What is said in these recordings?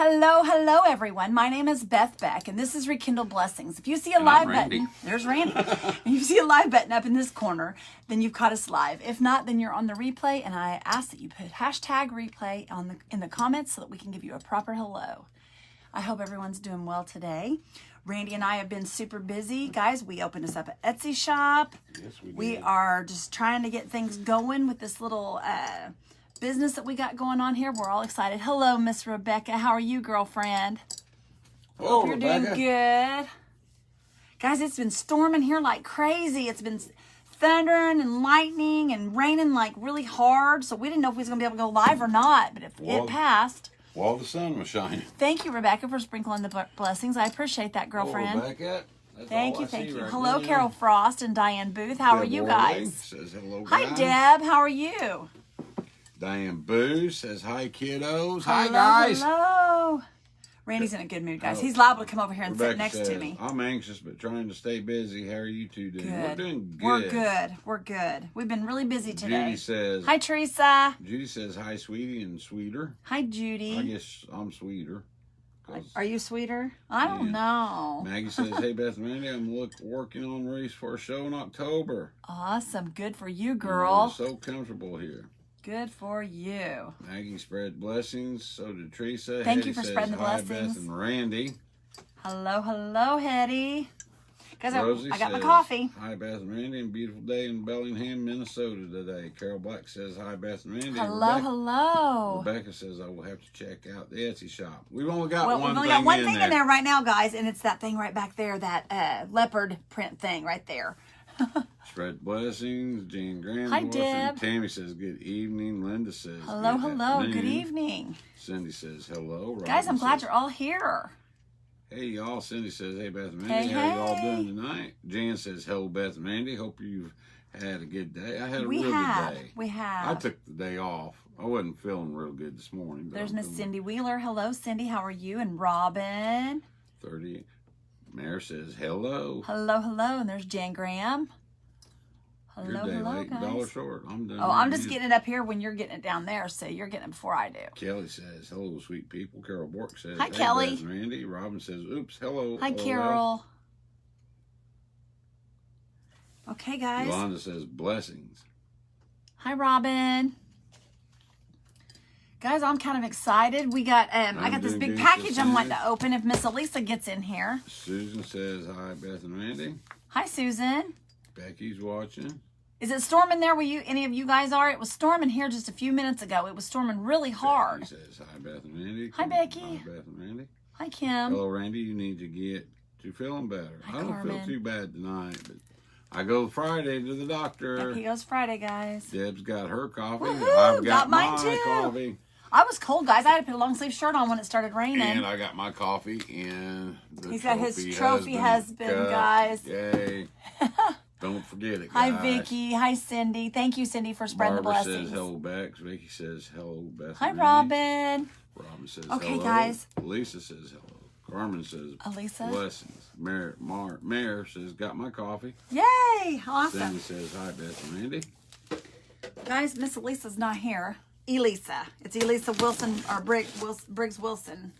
Hello, everyone. My name is Beth Beck, and this is Rekindle Blessings. If you see a live button, there's Randy. If you see a live button up in this corner, then you've caught us live. If not, then you're on the replay, and I ask that you put hashtag replay in the comments so that we can give you a proper hello. I hope everyone's doing well today. Randy and I have been super busy. Guys, we opened us up an Etsy shop. Yes, we did. We are just trying to get things going with this little business that we got going on here. We're all excited. Hello, Miss Rebecca. How are you, girlfriend? Hello, Hope you're Rebecca. doing good. Guys, it's been storming here like crazy. It's been thundering and lightning and raining like really hard. So we didn't know if we was going to be able to go live or not. But if it passed. While the sun was shining. Thank you, Rebecca, for sprinkling the blessings. I appreciate that, girlfriend. Hello, Rebecca. That's Thank all you, I thank see you. right Hello, now. Carol Frost and Diane Booth. How are Deb you Worley guys? says hello, Hi, guys. Deb. How are you? Diane Booth says hi, kiddos. Hello, Hi, guys. Hello. Randy's in a good mood, guys. Oh. He's liable to come over here and Rebecca sit next says, to me. I'm anxious but trying to stay busy. How are you two doing? We're Good. doing good. We're good. We're good. We've been really busy today. Judy says, Hi, Teresa. Judy says hi, sweetie, and sweeter. Hi, Judy. I guess I'm sweeter. 'cause Are you sweeter? I don't Yeah. know. Maggie says, hey, Beth and Mandy, I'm working on race for a show in October. Awesome. Good for you, I'm girl. so comfortable here. Good for you. Maggie spread blessings. So did Teresa. Thank Hetty you for says, spreading the hi, blessings. Beth and Randy. Hello, Hetty. Guys, Rosie I got my says, coffee. Hi, Beth and Randy. And beautiful day in Bellingham, Minnesota today. Carol Black says, hi, Beth and Randy. Hello. Rebecca says, I will have to check out the Etsy shop. We've only got Well, one we've only thing got one in thing there. in there right now, guys, and it's that thing right back there, that leopard print thing right there. Spread blessings. Jane Graham. Hi, Wilson. Deb. Tammy says, good evening. Linda says, Hello. Good afternoon. evening. Cindy says, hello. Guys, Robin I'm glad says, you're all here. Hey, y'all. Cindy says, hey, Beth and Hey, Mandy. How you all hey. doing tonight? Jan says, hello, Beth and Mandy. Hope you've had a good day. I had a We real have. good day. We I have. took the day off. I wasn't feeling real good this morning. But There's I'm Miss doing Cindy Wheeler. Hello, Cindy. How are you? And Robin. 30. Mayor says, hello. Hello. And there's Jan Graham. Your day late, dollar guys. short. I'm done. Oh, I'm just getting it up here when you're getting it down there, so you're getting it before I do. Kelly says, hello, sweet people. Carol Bork says, Hi, hey, Kelly. Beth and Randy. Robin says, oops, hello. Hi, LOL. Carol. Okay, guys. Yolanda says, blessings. Hi, Robin. Guys, I'm kind of excited. We got I got this doing big good, package Sister I'm wanting Ann. to open if Miss Elisa gets in here. Susan says, hi, Beth and Randy. Hi, Susan. Becky's watching. Is it storming there where any of you guys are? It was storming here just a few minutes ago. It was storming really hard. Becky says, hi, Beth and Randy. Hi, Becky. Hi, Beth and Randy. Hi, Kim. Hello, Randy. You need to get to feeling better. Hi, I don't Carmen. feel too bad tonight, but I go Friday to the doctor. Yep, he goes Friday, guys. Deb's got her coffee. Woohoo, I've got got mine my too. coffee. I was cold, guys. I had to put a long sleeve shirt on when it started raining. And I got my coffee in the He's got his trophy husband, cup. guys. Yay. Don't forget it, Hi, guys. Vicky. Hi, Cindy. Thank you, Cindy, for spreading Barbara the blessings. says hello, Bex. Vicky says hello, Beth. Hi, and Randy. Robin. Robin says Okay, hello. guys. Lisa says hello. Carmen says Elisa. blessings. Mayor says got my coffee. Yay! Awesome. Sandy says hi, Beth and Randy. Guys, Miss Elisa's not here. Elisa. It's Elisa Wilson, or Briggs Wilson.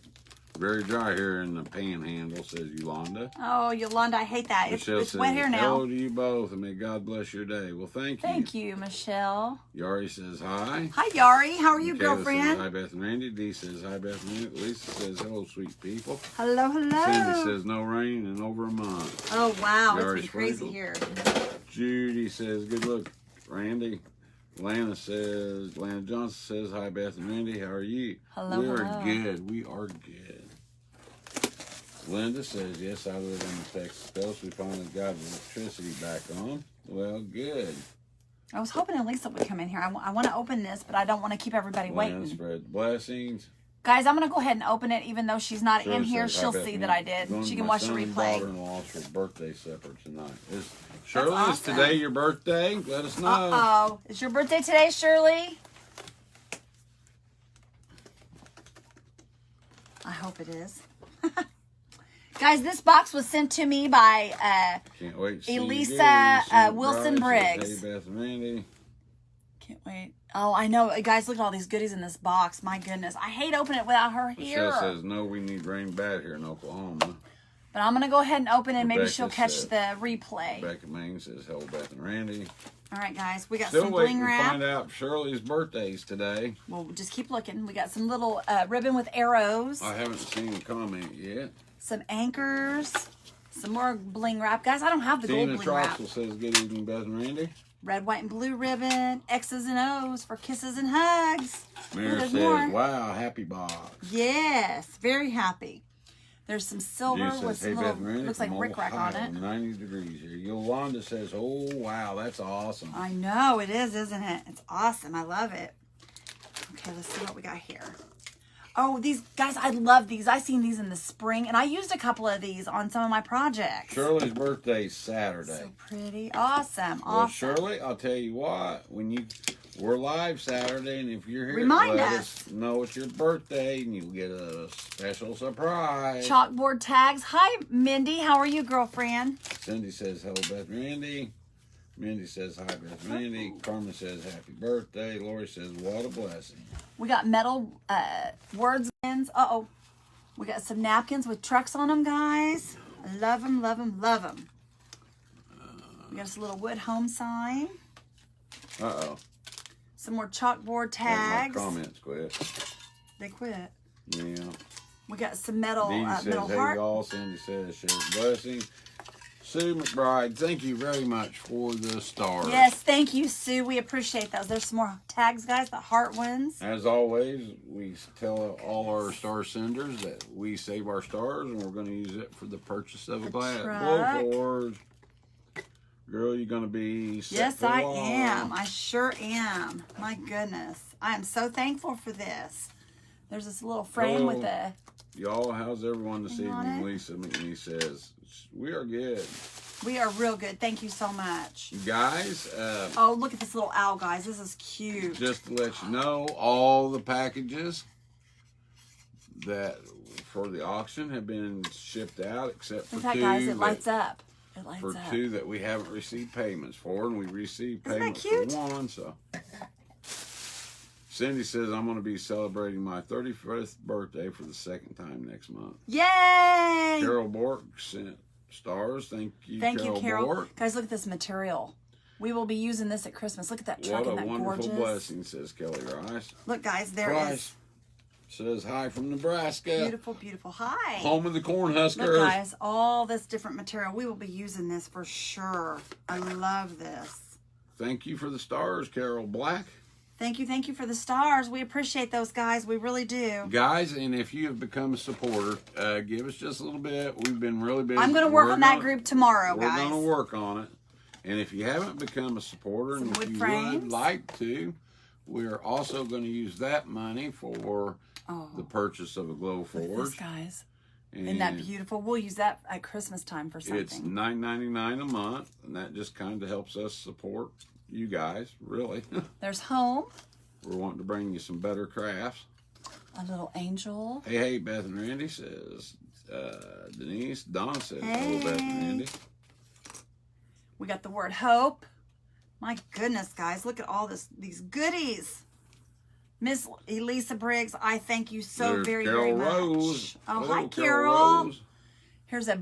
Very dry here in the panhandle, says Yolanda. Oh, Yolanda, I hate that. Michelle It's says wet here now. hello to you both, and may God bless your day. Well, thank you. Thank you, Michelle. Yari says hi. Hi, Yari. How are you, Michaela girlfriend? says hi, Beth and Randy. Dee says hi, Beth and Randy. Lisa says hello, sweet people. Hello. Cindy says no rain in over a month. Oh, wow. Yari It's been crazy sprinkled. here. Judy says good luck, Randy. Lana Johnson says hi, Beth and Randy. How are you? Hello, We are hello. good. We are good. Linda says, yes, I live on the Texas coast. We finally got electricity back on. Well, good. I was hoping Elisa would come in here. I want to open this, but I don't want to keep everybody Lana waiting. spread blessings. Guys, I'm going to go ahead and open it. Even though she's not in Shirley here, says, hi, she'll Beth see and that I Randy. did. Going She to can my watch the son's replay. daughter-in-law's for birthday supper tonight. Shirley, awesome. is today your birthday? Let us know. Uh-oh. Is your birthday today, Shirley? I hope it is. Guys, this box was sent to me by Can't wait to see Elisa, you. See the Wilson bride. Briggs. Says, hey, Beth and Randy. Can't wait. Oh, I know. Guys, look at all these goodies in this box. My goodness. I hate opening it without her here. Michelle says, no, we need rain bad here in Oklahoma. But I'm going to go ahead and open it, and maybe Rebecca she'll catch said, the replay. Rebecca Main says, hello, Beth and Randy. All right, guys. We got Still some waiting bling to wrap. find out Shirley's birthday's today. Well, just keep looking. We got some little ribbon with arrows. I haven't seen a comment yet. Some anchors. Some more bling wrap. Guys, I don't have the gold Tina bling wrap. Troxel says, good evening, Beth and Randy. Red, white, and blue ribbon. X's and O's for kisses and hugs. Mary there's says, more. wow, happy box. Yes, very happy. There's some silver Juice with says, hey, some Beth and little, Randy, looks like from rickrack on Ohio, it. 90 degrees here. Yolanda says, oh, wow, that's awesome. I know, it is, isn't it? It's awesome. I love it. Okay, let's see what we got here. Oh, these, guys, I love these. I seen these in the spring, and I used a couple of these on some of my projects. Shirley's birthday's Saturday. So pretty. Awesome. Well, Awesome. Shirley, I'll tell you what, we're live Saturday, and if you're here, Remind let us. know it's your birthday, and you'll get a special surprise. Chalkboard tags. Hi, Mindy. How are you, girlfriend? Cindy says, hello, Beth and Randy. Mindy says, hi, Beth and Randy. Carmen says, happy birthday. Lori says, what a blessing. We got metal words. Uh-oh. We got some napkins with trucks on them, guys. I love them, love them, love them. We got us a little wood home sign. Uh-oh. Some more chalkboard tags. My comments quit. They quit. Yeah. We got some metal, Dee says, metal hey, heart. y'all. Cindy says, share the blessing. Sue McBride, thank you very much for the stars. Yes, thank you, Sue. We appreciate those. There's some more tags, guys, the heart ones. As always, we tell all our star senders that we save our stars, and we're going to use it for the purchase of a glass blowforge. Girl, you're going to be set Yes, for I a while. am. I sure am. My goodness. I am so thankful for this. There's this little frame with a... Y'all, how's everyone this Hang on evening? it. Lisa McNee says, we are good. We are real good. Thank you so much. You guys, Oh, look at this little owl, guys. This is cute. just to let you know, all the packages that for the auction have been shipped out, except for In fact, two. guys, it lights up. It lights For up. two that we haven't received payments for, and we received Isn't that payments cute? for one. So Cindy says I'm going to be celebrating my 35th birthday for the second time next month. Yay! Carol Bork sent stars. Thank you, Thank you, Carol. Bork. Guys, look at this material. We will be using this at Christmas. Look at that truck. What a Isn't that wonderful gorgeous? blessing, says Kelly Rice. Look, guys, there Rice is says hi from Nebraska. beautiful, beautiful. Hi. Home of the Cornhuskers. Look, guys, all this different material. We will be using this for sure. I love this. Thank you for the stars, Carol Black. Thank you for the stars. We appreciate those, guys. We really do. Guys, and if you have become a supporter, give us just a little bit. We've been really busy. I'm going to work on that group tomorrow, We're guys. going to work on it. And if you haven't become a supporter, Some and wood if you frames. would like to, we're also going to use that money for the purchase of a glow Look at this, forge. guys. And Isn't that beautiful? We'll use that at Christmas time for something. it's $9.99 a month, and that just kind of helps us support you guys, really. There's home. We're wanting to bring you some better crafts. A little angel. Hey, Beth and Randy says, Denise, Donna says, Hey. hello, Beth and Randy. We got the word hope. My goodness, guys. Look at all these goodies. Miss Elisa Briggs, I thank you so There's very, Carol very much. Rose. Oh, Hello, hi, Carol. Rose. Here's the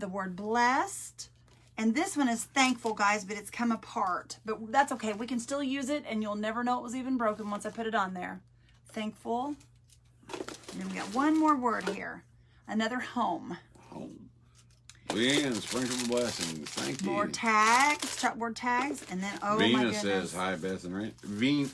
word blessed. And this one is thankful, guys, but it's come apart. But that's okay. We can still use it, and you'll never know it was even broken once I put it on there. Thankful. And then we got one more word here. Another home. Home. Leanne, sprinkle the blessings. Thank you. More tags, chalkboard tags, and then, oh my Vina goodness. says, hi, Beth and Randy. Vina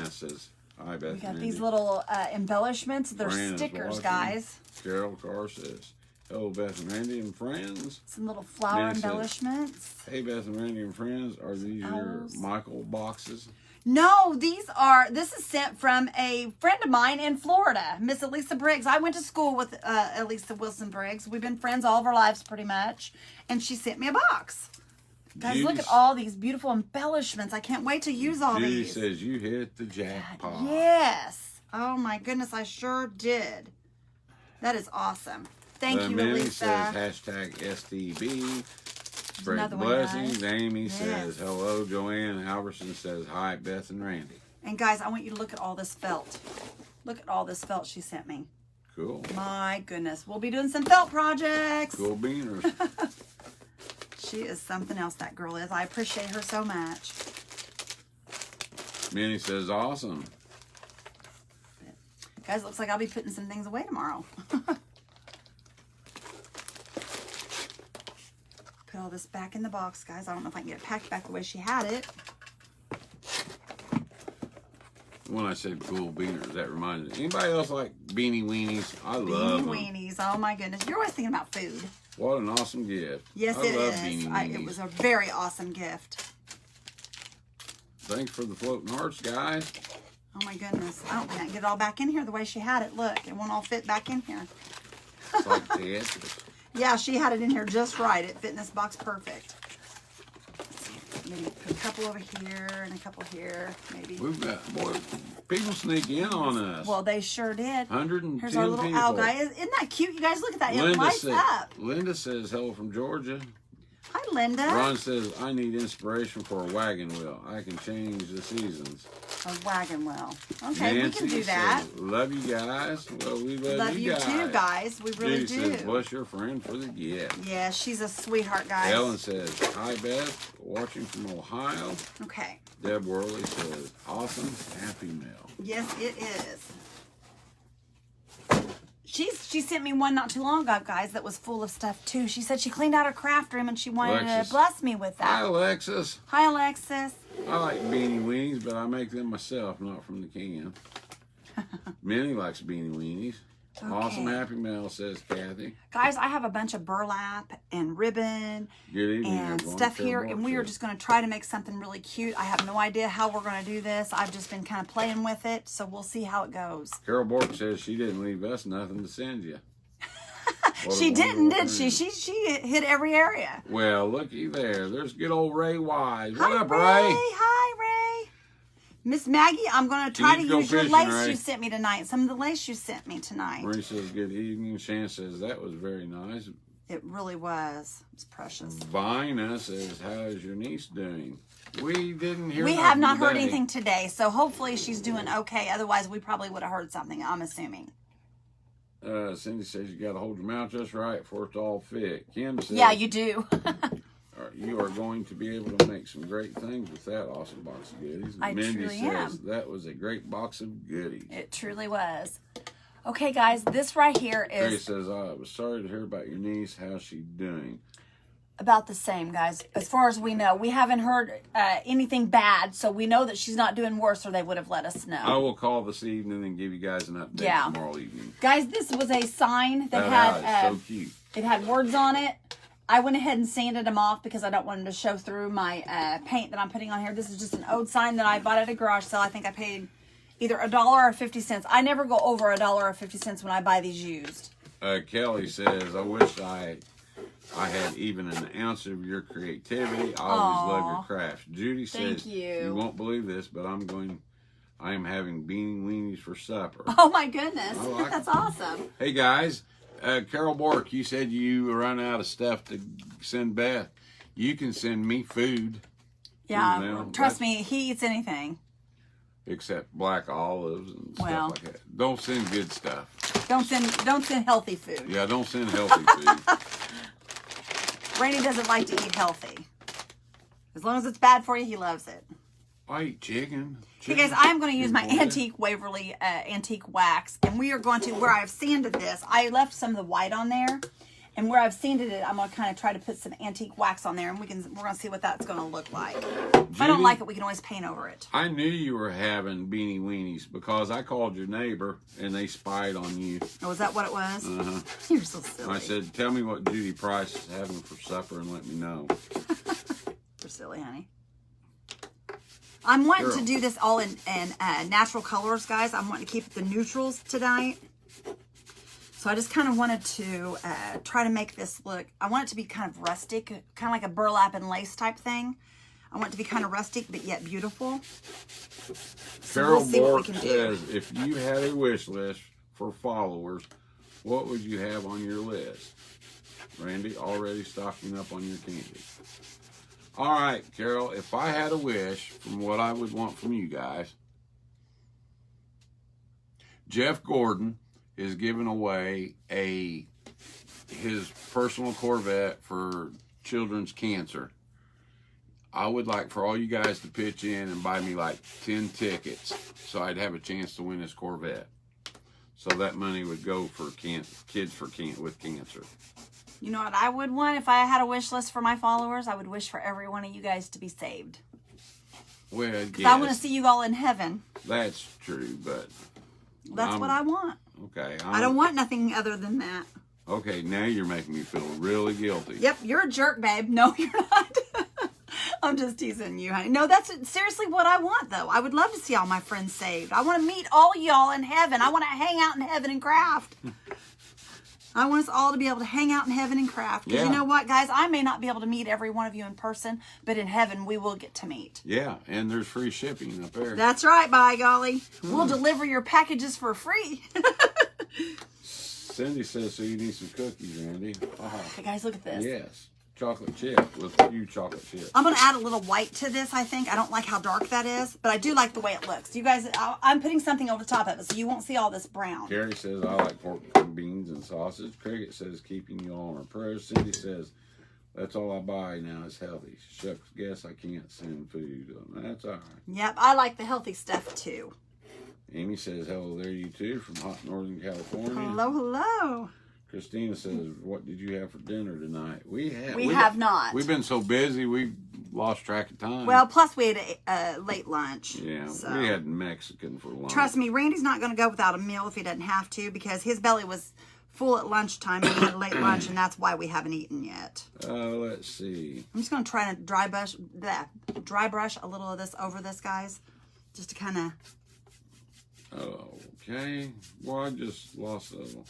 says, hi, Beth We got and Randy. these little embellishments. They're Brandon's stickers, watching. guys. Carol Carr says, hello, Beth and Randy and friends. Some little flower Nancy says, embellishments. hey, Beth and Randy and friends. Are these Owls. your Michael boxes? No, this is sent from a friend of mine in Florida, Miss Elisa Briggs. I went to school with Elisa Wilson Briggs. We've been friends all of our lives pretty much. And she sent me a box. Guys, look at all these beautiful embellishments. I can't wait to use all Judy these. says, you hit the jackpot. Yes. Oh my goodness, I sure did. That is awesome. Thank you, Manny Elisa. says, hashtag STB. Spread the blessings. Amy says hello. Joanne Halverson says hi. Beth and Randy. And guys, I want you to look at all this felt. Look at all this felt she sent me. Cool. My goodness. We'll be doing some felt projects. Cool beaners. She is something else, that girl is. I appreciate her so much. Minnie says awesome. Guys, it looks like I'll be putting some things away tomorrow. Put all this back in the box, guys. I don't know if I can get it packed back the way she had it. When I said cool beaners, that reminds me. Anybody else like beanie weenies? I love them. Beanie weenies. Oh my goodness. You're always thinking about food. What an awesome gift. Yes, I it love is. Beanie weenies. It was a very awesome gift. Thanks for the floating hearts, guys. Oh my goodness. I don't think I can get it all back in here the way she had it. Look, it won't all fit back in here. It's like Tetris. Yeah, she had it in here just right. It fit in this box perfect. Maybe put a couple over here and a couple here, maybe. We've got, boy, people sneak in on us. Well, they sure did. 110 Here's our little people. owl guy. Isn't that cute? You guys look at that. It lights up. Linda says hello from Georgia. Hi, Linda. Ron says, I need inspiration for a wagon wheel. I can change the seasons. A wagon wheel. Okay, Nancy we can do that. Says, love you guys. Well, we love you guys. too, guys. We really Judy do. says, bless your friend for the gift. Yeah, she's a sweetheart, guys. Ellen says, hi, Beth. Watching from Ohio. Okay. Deb Worley says, awesome, happy mail. Yes, it is. She sent me one not too long ago, guys, that was full of stuff, too. She said she cleaned out her craft room and she wanted to bless me with that. Hi, Alexis. Hi, Alexis. I like beanie weenies, but I make them myself, not from the can. Minnie likes beanie weenies. Okay. Awesome happy mail, says Kathy. Guys, I have a bunch of burlap and ribbon and everyone. stuff here, and we are just going to try to make something really cute. I have no idea how we're going to do this. I've just been kind of playing with it, so we'll see how it goes. Carol Bork says she didn't leave us nothing to send you. She didn't, did she? She hit every area. Well, looky there. There's good old Ray Wise. What Hi, up, Ray? Hi, Ray. Miss Maggie, I'm going to try to use your lace Ray. you sent me tonight. Some of the lace you sent me tonight. Ray says, good evening. Shan says, that was very nice. It really was. It was precious. Vina says, how is your niece doing? We didn't hear We have not heard anything today, so hopefully she's doing okay. Otherwise, we probably would have heard something, I'm assuming. Cindy says, you got to hold your mouth just right for it to all fit. Kim says, yeah, you do. you are going to be able to make some great things with that awesome box of goodies. Mindy says, that was a great box of goodies. It truly was. Okay, guys, this right here is... Grace says, I was sorry to hear about your niece. How's she doing? About the same, guys. As far as we know, we haven't heard anything bad, so we know that she's not doing worse, or they would have let us know. I will call this evening and give you guys an update tomorrow evening. Guys, this was a sign that had so cute. It had words on it. I went ahead and sanded them off because I don't want them to show through my paint that I'm putting on here. This is just an old sign that I bought at a garage sale. I think I paid either $1 or 50 cents. I never go over $1 or 50 cents when I buy these used. Kelly says, I wish I had even an ounce of your creativity. I always love your crafts. Judy says, you won't believe this, but I am having beanie weenies for supper. Oh my goodness. That's awesome. Hey guys, Carol Bork, you said you run out of stuff to send Beth. You can send me food. Yeah, trust me, he eats anything. Except black olives and stuff like that. Don't send good stuff. Don't send healthy food. Yeah, don't send healthy food. Rainey doesn't like to eat healthy. As long as it's bad for you, he loves it. I eat chicken. Okay, guys, I'm going to use my Antique Waverly Antique Wax. And we are going to, where I've sanded this, I left some of the white on there. And where I've sanded it, I'm going to kind of try to put some antique wax on there. And we're going to see what that's going to look like. If I don't like it, we can always paint over it. I knew you were having beanie weenies because I called your neighbor and they spied on you. Oh, is that what it was? Uh-huh. You're so silly. I said, tell me what Judy Price is having for supper and let me know. You're silly, honey. I'm wanting to do this all in natural colors, guys. I'm wanting to keep the neutrals tonight. So I just kind of wanted to try to make this look, I want it to be kind of rustic, kind of like a burlap and lace type thing. I want it to be kind of rustic, but yet beautiful. So we'll see what we can do. Says, if you had a wish list for followers, what would you have on your list? Randy, already stocking up on your candy. All right, Carol, if I had a wish from what I would want from you guys, Jeff Gordon is giving away his personal Corvette for children's cancer. I would like for all you guys to pitch in and buy me like 10 tickets so I'd have a chance to win this Corvette. So that money would go for kids with cancer. You know what I would want if I had a wish list for my followers? I would wish for every one of you guys to be saved. Well, yes. I want to see you all in heaven. That's true, but... That's what I want. Okay. I don't want nothing other than that. Okay, now you're making me feel really guilty. Yep, you're a jerk, babe. No, you're not. I'm just teasing you, honey. No, that's seriously what I want, though. I would love to see all my friends saved. I want to meet all y'all in heaven. I want to hang out in heaven and craft. I want us all to be able to hang out in heaven and craft. Because you know what, guys? I may not be able to meet every one of you in person, but in heaven, we will get to meet. Yeah, and there's free shipping up there. That's right, by golly. We'll deliver your packages for free. Cindy says, so you need some cookies, Randy. Hey, guys, look at this. Yes. Chocolate chip with a few chocolate chips. I'm going to add a little white to this, I think. I don't like how dark that is, but I do like the way it looks. You guys, I'm putting something over the top of it, so you won't see all this brown. Carrie says, I like pork and beans and sausage. Cricket says, keeping you all on our prayers. Cindy says, that's all I buy now is healthy. Shucks, guess I can't send food. That's all right. Yep, I like the healthy stuff, too. Amy says, hello there, you too, from hot Northern California. Hello, hello. Christina says, what did you have for dinner tonight? We have not. We've been so busy, we lost track of time. Well, plus we had a late lunch. Yeah, so. We had Mexican for lunch. Trust me, Randy's not going to go without a meal if he doesn't have to, because his belly was full at lunchtime and he had a late lunch, and that's why we haven't eaten yet. Let's see. I'm just going to try to dry brush a little of this over this, guys, just to kind of... Okay. Well, I just lost a little...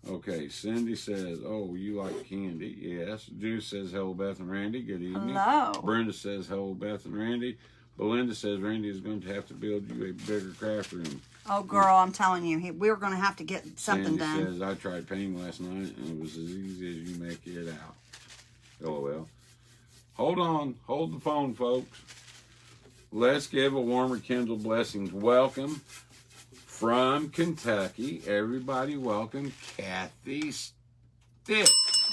Okay, Cindy says, oh, you like candy. Yes. Juice says, hello, Beth and Randy. Good evening. Hello. Brenda says, hello, Beth and Randy. Belinda says, Randy is going to have to build you a bigger craft room. Oh, girl, I'm telling you, we're going to have to get something done. Sandy says, I tried painting last night, and it was as easy as you make it out. LOL. Hold on. Hold the phone, folks. Let's give a warmer Kindle Blessings welcome. From Kentucky, everybody welcome Kathy Stick.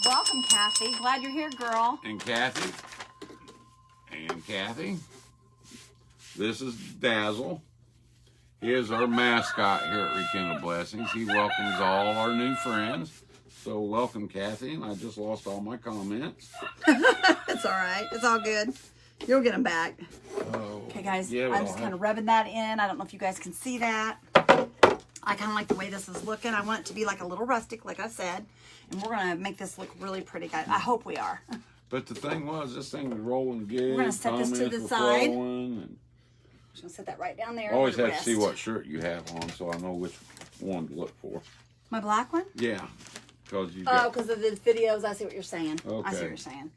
Welcome, Kathy. Glad you're here, girl. And Kathy. This is Dazzle. He is our mascot here at Rekindle Blessings. He welcomes all our new friends. So welcome, Kathy. And I just lost all my comments. It's all right. It's all good. You'll get them back. Oh, okay, guys. yeah, I'm just kind of rubbing that in. I don't know if you guys can see that. I kind of like the way this is looking. I want it to be like a little rustic, like I said. And we're going to make this look really pretty, guys. I hope we are. But the thing was, this thing was rolling good. We're going to set this to the side. I'm just going to set that right down there. I always have to see what shirt you have on so I know which one to look for. My black one? Yeah. Because of the videos. I see what you're saying. Okay. I see what you're saying.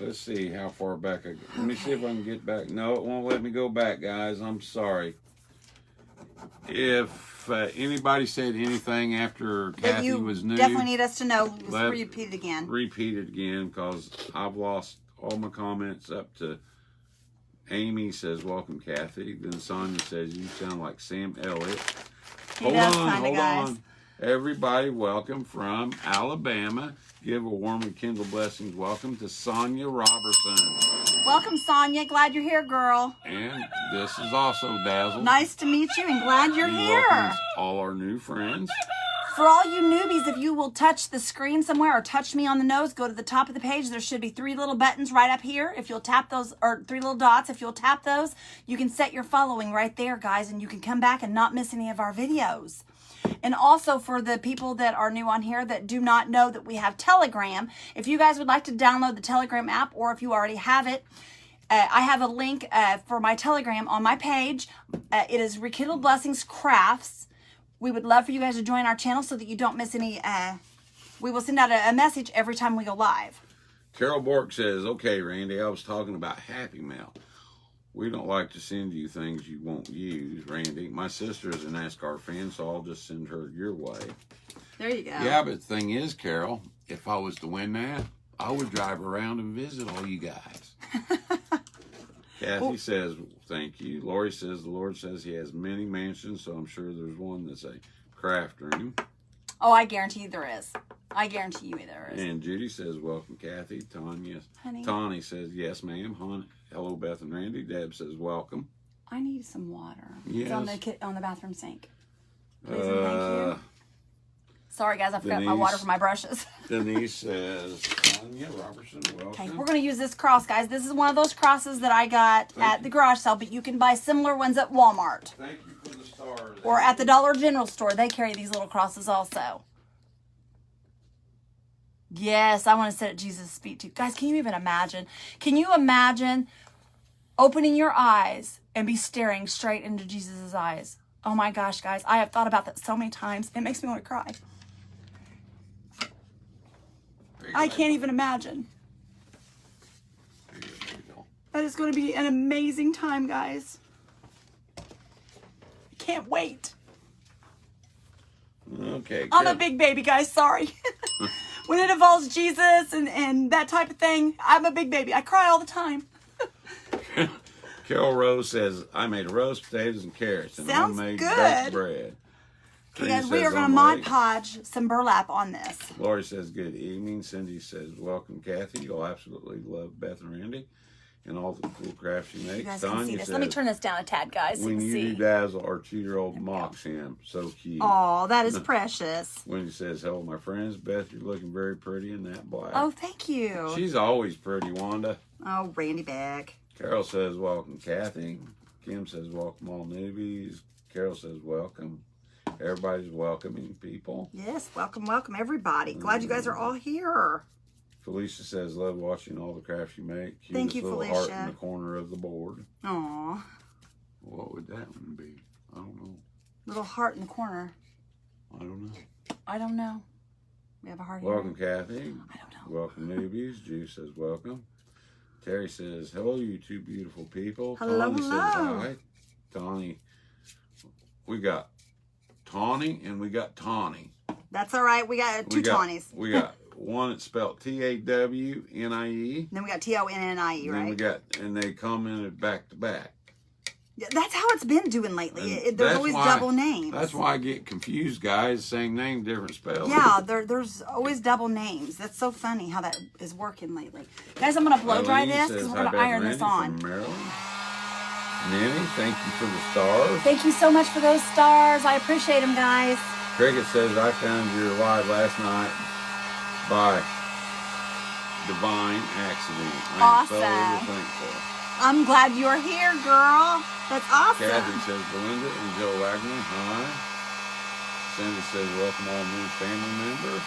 Let's see how far back I go. Let me see if I can get back. No, it won't let me go back, guys. I'm sorry. If anybody said anything after Kathy was new, definitely need us to know. Let's repeat it again. Repeat it again, because I've lost all my comments up to Amy says, welcome, Kathy. Then Sonia says, you sound like Sam Elliott. Hold on. Everybody, welcome from Alabama. Give a warm and Kindle Blessings welcome to Sonia Robertson. Welcome, Sonia. Glad you're here, girl. And this is also Dazzle. Nice to meet you, and glad you're here. Welcomes all our new friends. For all you newbies, if you will touch the screen somewhere or touch me on the nose, go to the top of the page. There should be 3 little buttons right up here. If you'll tap those, or 3 little dots, if you'll tap those, you can set your following right there, guys, and you can come back and not miss any of our videos. And also for the people that are new on here that do not know that we have Telegram, if you guys would like to download the Telegram app, or if you already have it, I have a link for my Telegram on my page. It is Rekindle Blessings Crafts. We would love for you guys to join our channel so that you don't miss any. We will send out a message every time we go live. Carol Bork says, okay, Randy, I was talking about Happy Mail. We don't like to send you things you won't use, Randy. My sister is a NASCAR fan, so I'll just send her your way. There you go. Yeah, but the thing is, Carol, if I was to win that, I would drive around and visit all you guys. Kathy says, thank you. Lori says, the Lord says he has many mansions, so I'm sure there's one that's a craft room. Oh, I guarantee there is. I guarantee you there is. And Judy says, welcome, Kathy. Tanya. Honey. Tawny says, yes, ma'am. Hello, Beth and Randy. Deb says, welcome. I need some water. Yes. It's on the bathroom sink. Please and thank you. Sorry, guys. I forgot my water for my brushes. Denise says, Tanya Robertson, welcome. Okay, we're going to use this cross, guys. This is one of those crosses that I got at the garage sale, but you can buy similar ones at Walmart. Thank you for the stars. Or at the Dollar General store. They carry these little crosses also. Yes, I want to sit at Jesus' feet too. Guys, can you even imagine? Can you imagine opening your eyes and be staring straight into Jesus' eyes? Oh my gosh, guys. I have thought about that so many times. It makes me want to cry. I can't even imagine. That is going to be an amazing time, guys. Can't wait. Okay. I'm a big baby, guys. Sorry. When it involves Jesus and that type of thing, I'm a big baby. I cry all the time. Carol Rose says, I made roast potatoes and carrots and homemade baked bread. Okay, guys, we are going to Mod Podge some burlap on this. Lori says, good evening. Cindy says, welcome, Kathy. You'll absolutely love Beth and Randy and all the cool crafts you make. You guys can see this. Let me turn this down a tad, guys. When you do dazzle, our 2-year-old mocks him. So cute. Oh, that is precious. Wendy says, hello, my friends. Beth, you're looking very pretty in that black. Oh, thank you. She's always pretty, Wanda. Oh, Randy back. Carol says, welcome, Kathy. Kim says, welcome, all newbies. Carol says, welcome. Everybody's welcoming people. Yes, welcome, welcome, everybody. Glad you guys are all here. Felicia says, love watching all the crafts you make. Thank you, little Felicia. Heart in the corner of the board. Aw. What would that one be? I don't know. Little heart in the corner. I don't know. I don't know. We have a heart here. Welcome, Kathy. I don't know. Welcome, newbies. Juice says, welcome. Terry says, hello, you two beautiful people. Hello, Tawny hello. says, hi. Tawny. We got Tawny and we got Tawny. That's all right. We got two Tawnies. We got one that's spelled Tawnie. Then we got Tonnie, right? Then and they commented back to back. Yeah, that's how it's been doing lately. There's always double names. That's why I get confused, guys. Same name, different spelling. Yeah, there's always double names. That's so funny how that is working lately. Guys, I'm going to blow dry this because we're going to iron this on. Nanny, thank you for the stars. Thank you so much for those stars. I appreciate them, guys. Cricket says, I found your live last night by divine accident. Awesome. I'm so thankful. I'm glad you're here, girl. That's awesome. Kathy says, Belinda and Joe Wagner, hi. Cindy says, welcome all new family members.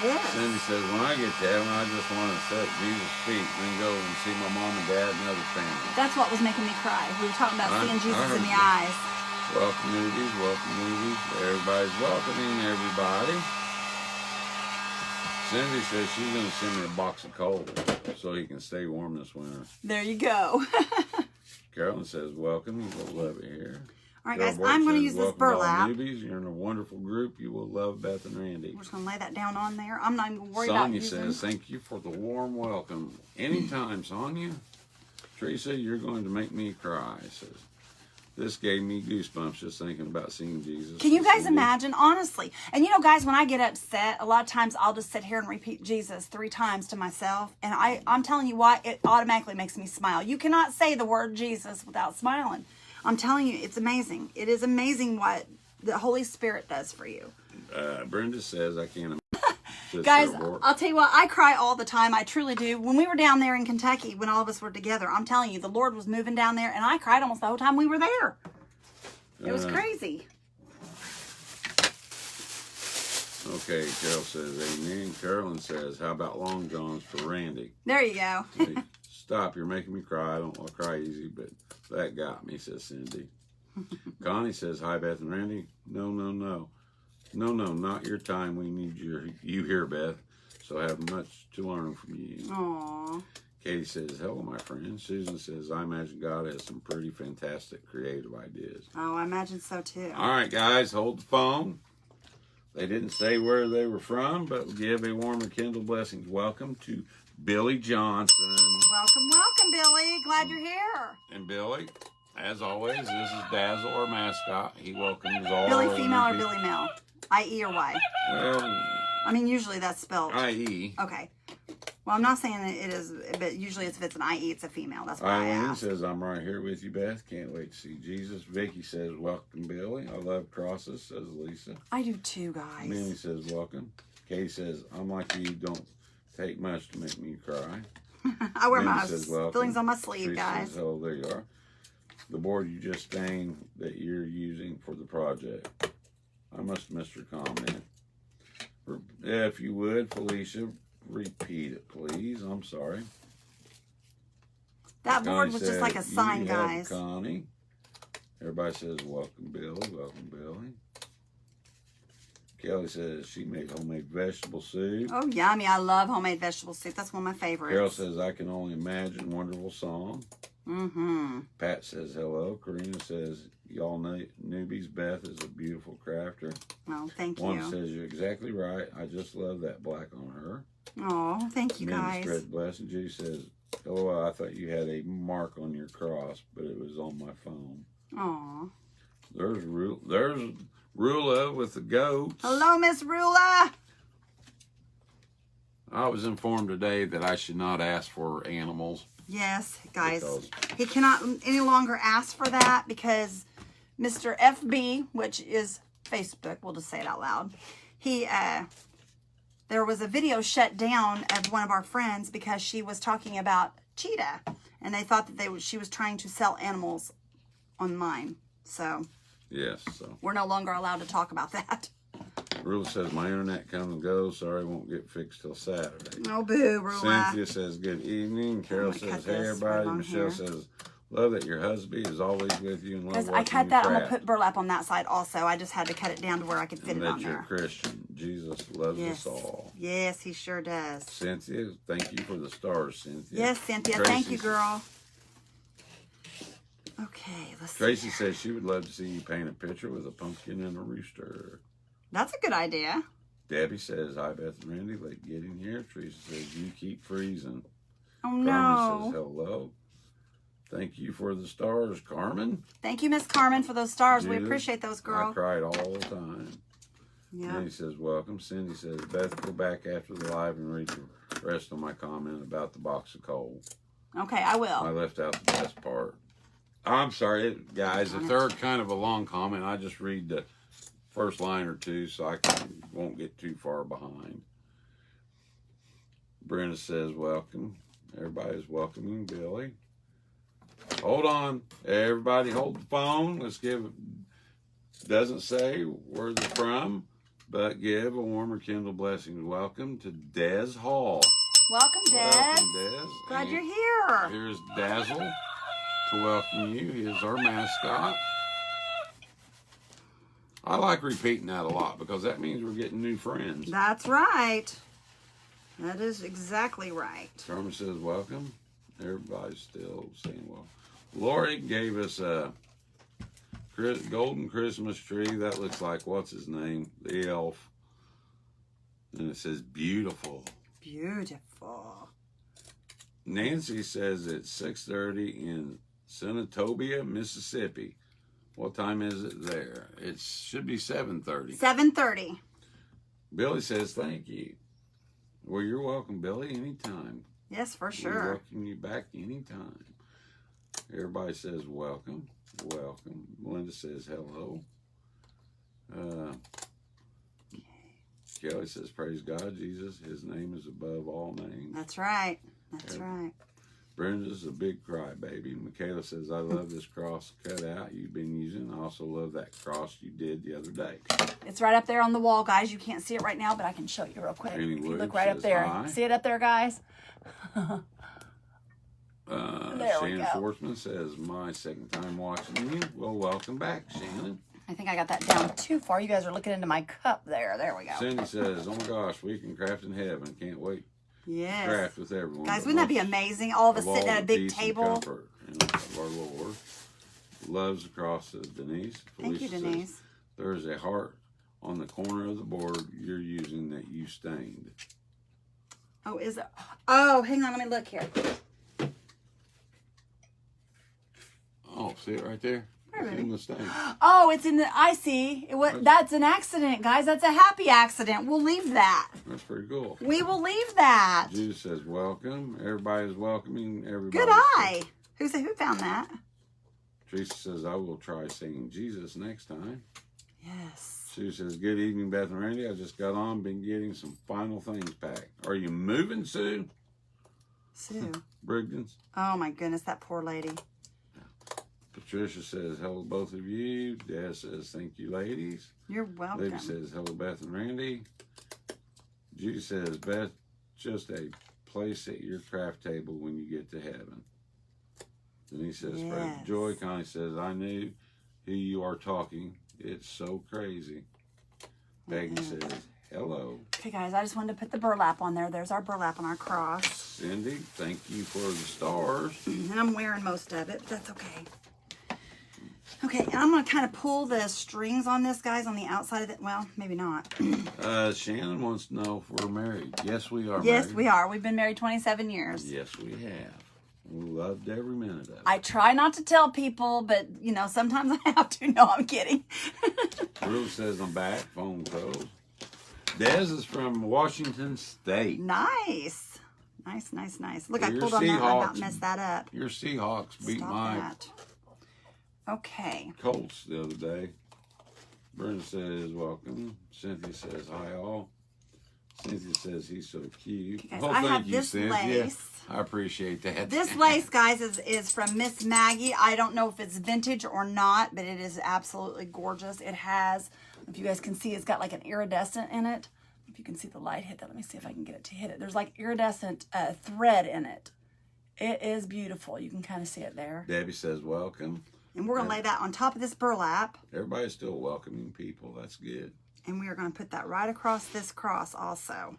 Yes. Cindy says, when I get to heaven, I just want to sit at Jesus' feet and then go and see my mom and dad and other family. That's what was making me cry. We were talking about seeing Jesus in the eyes. Welcome, newbies. Welcome, newbies. Everybody's welcoming everybody. Cindy says she's going to send me a box of coal so he can stay warm this winter. There you go. Carolyn says, welcome. You will love it here. All right, guys, I'm going to use this burlap. Newbies. You're in a wonderful group. You will love Beth and Randy. We're just going to lay that down on there. I'm not even worried about using. Sonia says, thank you for the warm welcome. Anytime, Sonia. Teresa, you're going to make me cry. Says, this gave me goosebumps just thinking about seeing Jesus. Can you guys imagine, honestly? And you know, guys, when I get upset, a lot of times I'll just sit here and repeat Jesus 3 times to myself. And I'm telling you why, it automatically makes me smile. You cannot say the word Jesus without smiling. I'm telling you, it's amazing. It is amazing what the Holy Spirit does for you. Brenda says, I can't imagine. Guys, I'll tell you what, I cry all the time. I truly do. When we were down there in Kentucky, when all of us were together, I'm telling you, the Lord was moving down there, and I cried almost the whole time we were there. It was crazy. Okay, Carol says, amen. Carolyn says, how about Long Johns for Randy? There you go. Hey, stop, you're making me cry. I don't want to cry easy, but that got me, says Cindy. Connie says, hi, Beth and Randy. No, no, no. No, no, not your time. We need you here, Beth. So I have much to learn from you. Aww. Katie says, hello, my friend. Susan says, I imagine God has some pretty fantastic creative ideas. Oh, I imagine so, too. All right, guys, hold the phone. They didn't say where they were from, but give a warm and kindle blessings. Welcome to Billy Johnson. Welcome, Billy. Glad you're here. And Billy, as always, this is Dazzle, our mascot. He welcomes all. Billy female or Billy male? I-E or Y? Well, I mean, usually that's spelled I-E. Okay. Well, I'm not saying that it is, but usually if it's an I-E, it's a female. That's why I asked. Says, I'm right here with you, Beth. Can't wait to see Jesus. Vicky says, welcome, Billy. I love crosses, says Lisa. I do too, guys. Minnie says, welcome. Katie says, I'm like you. Don't take much to make me cry. I wear Minnie my says, feelings on my sleeve, Teresa guys. Says, oh, there you are. The board you just stained that you're using for the project. I must have missed her comment. If you would, Felicia, repeat it, please. I'm sorry. That board was just like a sign, guys. Connie. Everybody says, welcome, Billy. Welcome, Billy. Kelly says she made homemade vegetable soup. Oh, yummy. I love homemade vegetable soup. That's one of my favorites. Carol says, I can only imagine. Wonderful song. Mm-hmm. Pat says, hello. Karina says, y'all newbies, Beth is a beautiful crafter. Oh, thank you. One says, you're exactly right. I just love that black on her. Oh, thank you, guys. Spread blessing. Judy says, oh, I thought you had a mark on your cross, but it was on my phone. Oh. There's Rula with the goats. Hello, Miss Rula. I was informed today that I should not ask for animals. Yes, guys. He cannot any longer ask for that because Mr. FB, which is Facebook, we'll just say it out loud. There was a video shut down of one of our friends because she was talking about cheetah, and they thought that she was trying to sell animals online. So yes, so we're no longer allowed to talk about that. Rula says my internet comes and goes. Sorry, won't get fixed till Saturday. Oh, boo, Rula. Cynthia says good evening. Carol says hey everybody. Michelle says love that your husband is always with you and love watching I cut that. craft. I'm gonna put burlap on that side also. I just had to cut it down to where I could fit and it on that you're there. a Christian. Jesus loves us all. Yes, he sure does. Cynthia, thank you for the stars, Cynthia. Yes, Cynthia. Thank you, girl. Okay, let's see. Tracy says she would love to see you paint a picture with a pumpkin and a rooster. That's a good idea. Debbie says, hi, Beth and Randy. Late getting here. Teresa says, you keep freezing. Oh, Carmen no. says, hello. Thank you for the stars, Carmen. Thank you, Miss Carmen, for those stars. Judith, we appreciate those, girl. I cried all the time. Yeah. Cindy says, welcome. Cindy says, Beth, go back after the live and read the rest of my comment about the box of coal. Okay, I will. I left out the best part. I'm sorry, guys. If they're kind of a long comment, I just read the first line or two so I won't get too far behind. Brenda says, welcome. Everybody's welcoming Billy. Hold on. Everybody hold the phone. Let's give it. Doesn't say where they're from, but give a warmer kindle blessings. Welcome to Des Hall. Welcome, Des. Welcome, Des. Glad you're here. Here's Dazzle to welcome you. He is our mascot. I like repeating that a lot because that means we're getting new friends. That's right. That is exactly right. Carmen says, welcome. Everybody's still saying, well. Lori gave us a golden Christmas tree. That looks like, what's his name? The elf. And it says, beautiful. Beautiful. Nancy says it's 6:30 in Senatobia, Mississippi. What time is it there? It should be 7:30. 7:30. Billy says, thank you. Well, you're welcome, Billy, anytime. Yes, for We sure. welcome you back anytime. Everybody says, welcome. Welcome. Melinda says, hello. Kelly says, praise God, Jesus. His name is above all names. That's right. That's right. Brenda's a big crybaby. Michaela says, I love this cross cutout you've been using. I also love that cross you did the other day. It's right up there on the wall, guys. You can't see it right now, but I can show you real quick. Amy If you Wood look right up says there. hi. See it up there, guys? There we Shannon go. Schwartzman says, my second time watching you. Well, welcome back, Shannon. I think I got that down too far. You guys are looking into my cup there. There we go. Cindy says, oh my gosh, we can craft in heaven. Can't wait to Yes. craft with everyone. Guys, But wouldn't that be most amazing? All of us of sitting all, at a the big peace and table. comfort, of our Lord. Loves the cross, says Denise. Thank you, Felicia says, Denise. there is a heart on the corner of the board you're using that you stained. Oh, is it? Oh, hang on. Let me look here. Oh, see it right there? It's in the stain. Oh, it's in the, I see. That's an accident, guys. That's a happy accident. We'll leave that. That's pretty cool. We will leave that. Judy says, welcome. Everybody's welcoming everybody. Good eye. Who found that? Teresa says, I will try singing Jesus next time. Yes. Sue says, good evening, Beth and Randy. I just got on, been getting some final things packed. Are you moving, Sue? Sue. Brigden's. Oh, my goodness, that poor lady. Patricia says, hello, both of you. Dad says, thank you, ladies. You're welcome. Libby says, hello, Beth and Randy. Judy says, Beth, just a place at your craft table when you get to heaven. Denise says, spread joy. Connie says, I knew who you are talking. It's so crazy. Megan says, hello. Okay, guys, I just wanted to put the burlap on there. There's our burlap on our cross. Cindy, thank you for the stars. And I'm wearing most of it, but that's okay. Okay, and I'm going to kind of pull the strings on this, guys, on the outside of it. Well, maybe not. Shannon wants to know if we're married. Yes, we are Yes, married. we are. We've been married 27 years. Yes, we have. We loved every minute of it. I try not to tell people, but, you know, sometimes I have to. No, I'm kidding. Drew says I'm back. Phone calls. Des is from Washington State. Nice. Nice, nice, nice. Look, I Your pulled on that and I about Seahawks- messed that up. Your Seahawks beat Stop my that. Okay. Colts the other day. Brenda says, welcome. Cynthia says, hi all. Cynthia says, he's so cute. Guys, I have this Cynthia. lace. I appreciate that. This lace, guys, is from Miss Maggie. I don't know if it's vintage or not, but it is absolutely gorgeous. It has, if you guys can see, it's got like an iridescent in it. If you can see the light hit that, let me see if I can get it to hit it. There's like iridescent thread in it. It is beautiful. You can kind of see it there. Debbie says, welcome. And we're going to lay that on top of this burlap. Everybody's still welcoming people. That's good. And we are going to put that right across this cross also.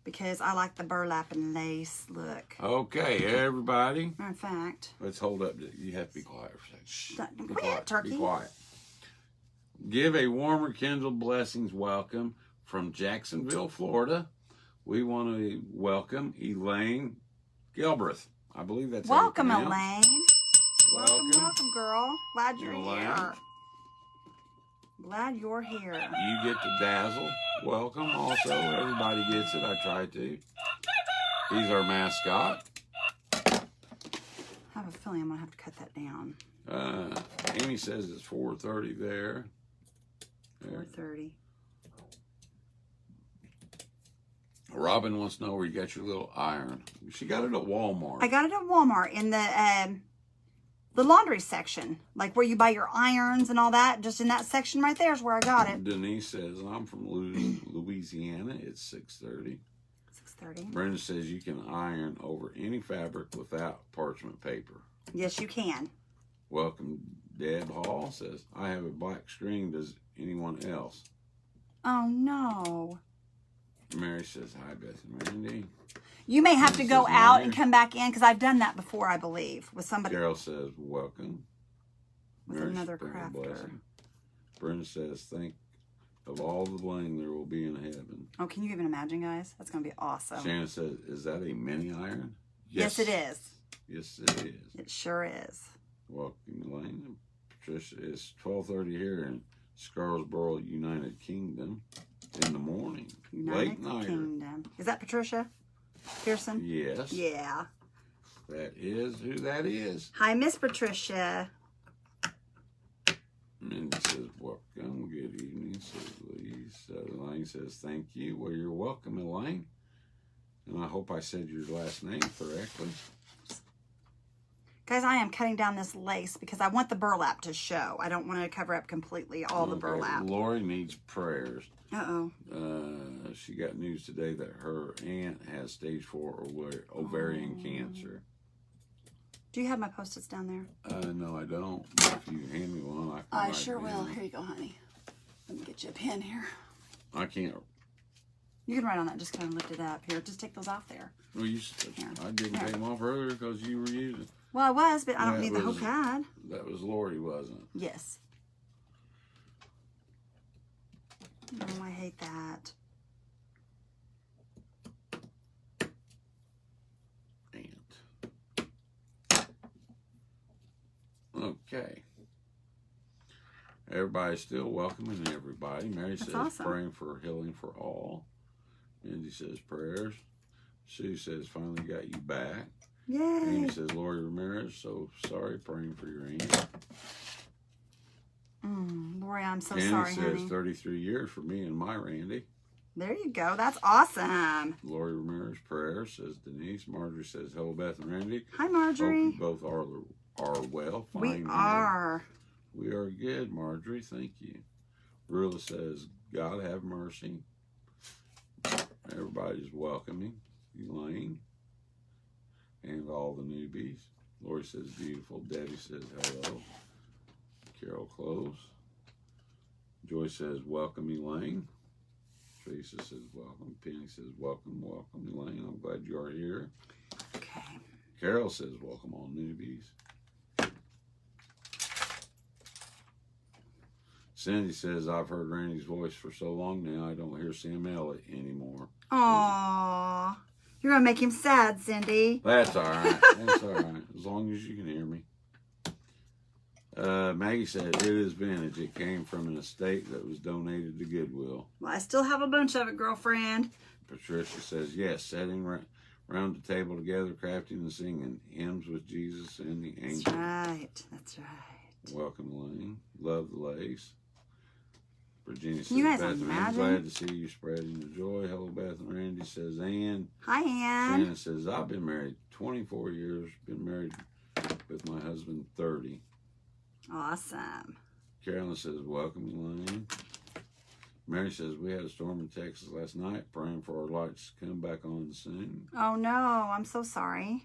Because I like the burlap and lace look. Okay, everybody. Matter of fact. Let's hold up. You have to be quiet for a second. Shh. Be quiet, turkey. Be quiet. Give a warmer Kindle Blessings welcome from Jacksonville, Florida. We want to welcome Elaine Gilbreth. I believe that's welcome, how you pronounce. Elaine. Welcome, girl. Glad you're here. Glad you're here. You get the dazzle. Welcome. Also, everybody gets it. I try to. He's our mascot. I have a feeling I'm going to have to cut that down. Amy says it's 4:30 there. 4:30. Robin wants to know where you got your little iron. She got it at Walmart. I got it at Walmart in the laundry section, like where you buy your irons and all that. Just in that section right there is where I got it. Denise says, I'm from Louisiana. It's 6:30. 6:30. Brenda says you can iron over any fabric without parchment paper. Yes, you can. Welcome, Deb Hall says, I have a black string. Does anyone else? Oh, no. Mary says, hi, Beth and Randy. You may have to go out and come back in because I've done that before, I believe, with somebody. Carol says, welcome. With another crafter. Brenda says, think of all the bling there will be in heaven. Oh, can you even imagine, guys? That's going to be awesome. Shannon says, is that a mini iron? Yes, it is. Yes, it is. It sure is. Welcome, Elaine. Patricia, it's 12:30 here in Scarborough, United Kingdom in the morning. Late night. Kingdom. Is that Patricia Pearson? Yes. Yeah. That is who that is. Hi, Miss Patricia. Mindy says, welcome. Good evening, says Lisa. Elaine says, thank you. Well, you're welcome, Elaine. And I hope I said your last name correctly. Guys, I am cutting down this lace because I want the burlap to show. I don't want to cover up completely all the burlap. Lori needs prayers. Uh-oh. She got news today that her aunt has stage 4 ovarian cancer. Do you have my Post-its down there? No, I don't. If you hand me one, I sure will. Here you go, honey. Let me get you a pen here. I can't. You can write on that. Just kind of lift it up. Here, just take those off there. Well, I didn't take them off earlier because you were using. Well, I was, but I don't need the whole pad. That was Lori, wasn't it? Yes. Oh, I hate that. Okay. Everybody's still welcoming everybody. Mary says, awesome. Praying for healing for all. Andy says, prayers. Sue says, finally got you back. Yay. Amy says, Lori Ramirez, so sorry, praying for your aunt. Lori, I'm so Andy sorry, says, honey. 33 years for me and my Randy. There you go. That's awesome. Lori Ramirez, prayers, says Denise. Marjorie says, hello, Beth and Randy. Hi, Marjorie. Hope you both are well. Fine. We are. We are good, Marjorie. Thank you. Rula says, God have mercy. Everybody's welcoming. Elaine and all the newbies. Lori says, beautiful. Debbie says, hello. Carol Close. Joy says, welcome, Elaine. Teresa says, welcome. Penny says, welcome, welcome, Elaine. I'm glad you are here. Okay. Carol says, welcome, all newbies. Cindy says, I've heard Randy's voice for so long now, I don't hear Sam Elliott anymore. Aww. You're going to make him sad, Cindy. That's all right. That's all right. As long as you can hear me. Maggie said, it is vintage. It came from an estate that was donated to Goodwill. Well, I still have a bunch of it, girlfriend. Patricia says, yes, sitting around the table together, crafting and singing hymns with Jesus and the angels. That's right. That's right. Welcome, Elaine. Love the lace. Virginia says, Can you guys Beth and Randy, imagine? glad to see you spreading the joy. Hello, Beth and Randy, says Ann. Hi, Ann. Shannon says, I've been married 24 years. Been married with my husband 30. Awesome. Carolyn says, welcome, Elaine. Mary says, we had a storm in Texas last night. Praying for our lights to come back on soon. Oh, no. I'm so sorry.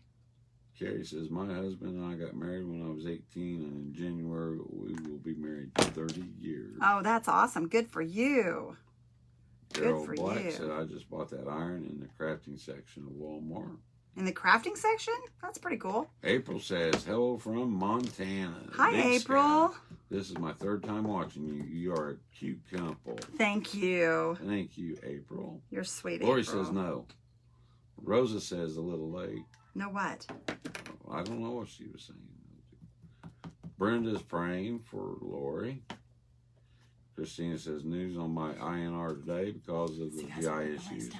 Carrie says, my husband and I got married when I was 18, and in January we will be married 30 years. Oh, that's awesome. Good for you. Carol Good for Black you. said, I just bought that iron in the crafting section of Walmart. In the crafting section? That's pretty cool. April says, hello from Montana. Hi, Big April. Sky. This is my third time watching you. You are a cute couple. Thank you. Thank you, April. You're sweet, Lori April. says no. Rosa says a little late. No what? I don't know what she was saying. Brenda's praying for Lori. Christina says, news on my INR today because of the GI issues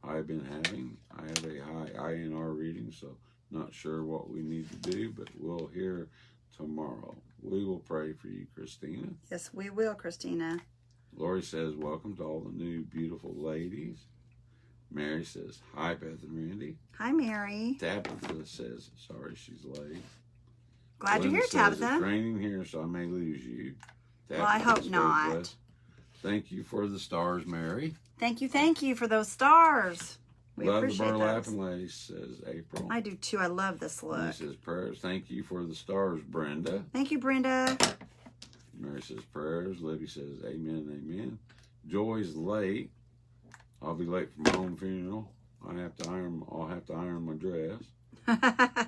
I've been having. I have a high INR reading, so not sure what we need to do, but we'll hear tomorrow. We will pray for you, Christina. Yes, we will, Christina. Lori says, welcome to all the new beautiful ladies. Mary says, hi, Beth and Randy. Hi, Mary. Tabitha says, sorry she's late. Glad you're here, says, Tabitha. it's raining here, so I may lose you. Well, I hope says, not. blessed. Thank you for the stars, Mary. Thank you for those stars. We Love the appreciate burlap those. and lace, says April. I do too. I love this Mary look. says prayers. Thank you for the stars, Brenda. Thank you, Brenda. Mary says prayers. Libby says amen, amen. Joy's late. I'll be late for my own funeral. I'll have to iron my dress.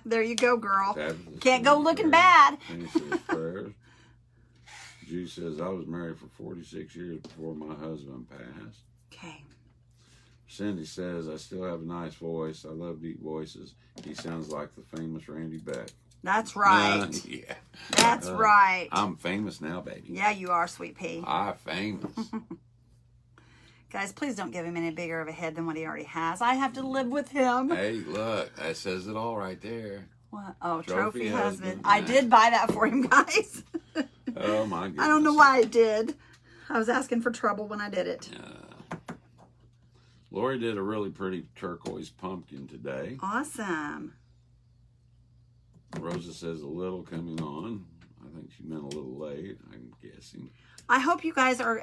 There you go, girl. Tabitha Can't says go looking prayers. bad. Penny says prayers. Jude says, I was married for 46 years before my husband passed. Okay. Cindy says, I still have a nice voice. I love deep voices. He sounds like the famous Randy Beck. That's right. Yeah. That's right. I'm famous now, baby. Yeah, you are, sweet pea. I'm famous. Guys, please don't give him any bigger of a head than what he already has. I have to live with him. Hey, look. That says it all right there. What? Oh, Trophy trophy husband. husband. I did buy that for him, guys. Oh, my goodness. I don't know why I did. I was asking for trouble when I did it. Lori did a really pretty turquoise pumpkin today. Awesome. Rosa says a little coming on. I think she meant a little late, I'm guessing. I hope you guys are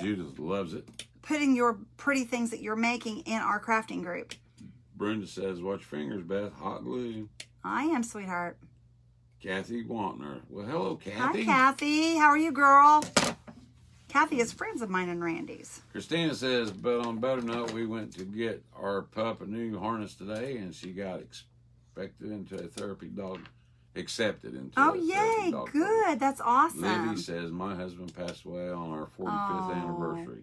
Judith loves it. putting your pretty things that you're making in our crafting group. Brenda says, watch your fingers, Beth. Hot glue. I am, sweetheart. Kathy Wantner. Well, hello, Kathy. Hi, Kathy. How are you, girl? Kathy is friends of mine and Randy's. Christina says, but on a better note, we went to get our pup a new harness today, and she got accepted into a therapy dog Oh, yay. dog Good. program. That's awesome. Libby says, my husband passed away on our 45th anniversary.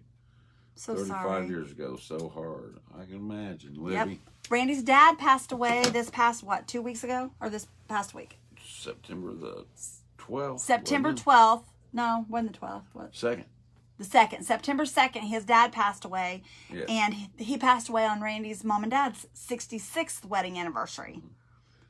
So 35 sorry. years ago, so hard. I can imagine. Libby. Yep. Randy's dad passed away this past, 2 weeks ago? Or this past week? September the 12th. September 12th. No, wasn't the 12th. What? 2nd. The 2nd. September 2nd, his dad passed away. Yes. And he passed away on Randy's mom and dad's 66th wedding anniversary.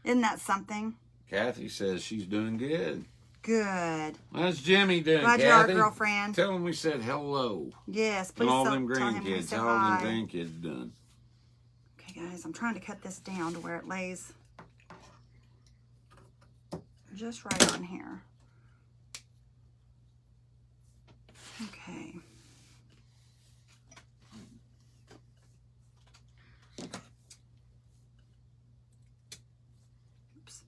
Isn't that something? Kathy says she's doing good. Good. How's Jimmy doing, Glad Kathy? you are, girlfriend. Tell him we said hello. Yes, please and all tell them him we grandkids. said How all hi. them grandkids done? Okay, guys, I'm trying to cut this down to where it lays just right on here. Okay. Oops.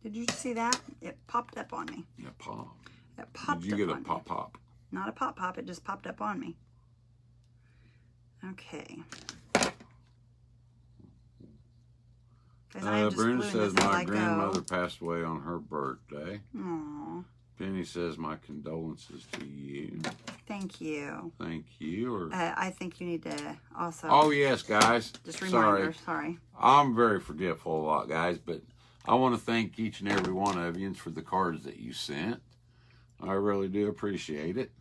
Did you see that? It popped up on me. Yeah, pop. It popped Did you up get a on me. pop? Not a pop, it just popped up on me. Okay. Brenda says my grandmother passed away on her birthday. Aww. Penny says my condolences to you. Thank you. Thank you. Or I think you need to also. oh yes, guys. Just reminder. Sorry. I'm very forgetful a lot, guys, but I want to thank each and every one of you for the cards that you sent. I really do appreciate it.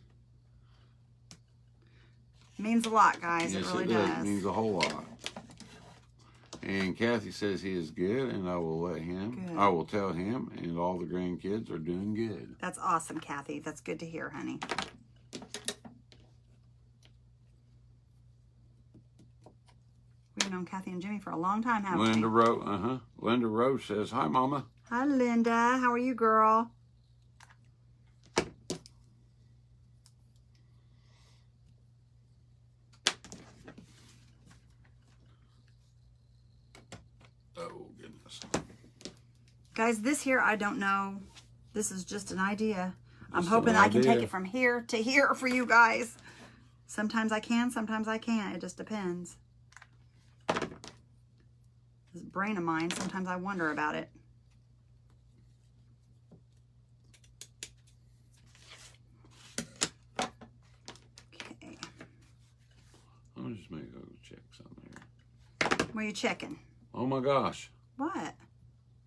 It means a lot, guys. Yes, it really does. does. It means a whole lot. And Kathy says he is good, and I will let him. Good. I will tell him, and all the grandkids are doing good. That's awesome, Kathy. That's good to hear, honey. We've known Kathy and Jimmy for a long time, haven't Linda we? Rowe, Linda Rowe says, "Hi, Mama." Hi, Linda. How are you, girl? Oh goodness. Guys, this here, I don't know. This is just an idea. I'm Just hoping an I can take idea. it from here to here for you guys. Sometimes I can, sometimes I can't. It just depends. This brain of mine, sometimes I wonder about it. Okay. I'll just make a check something here. What are you checking? Oh my gosh. What?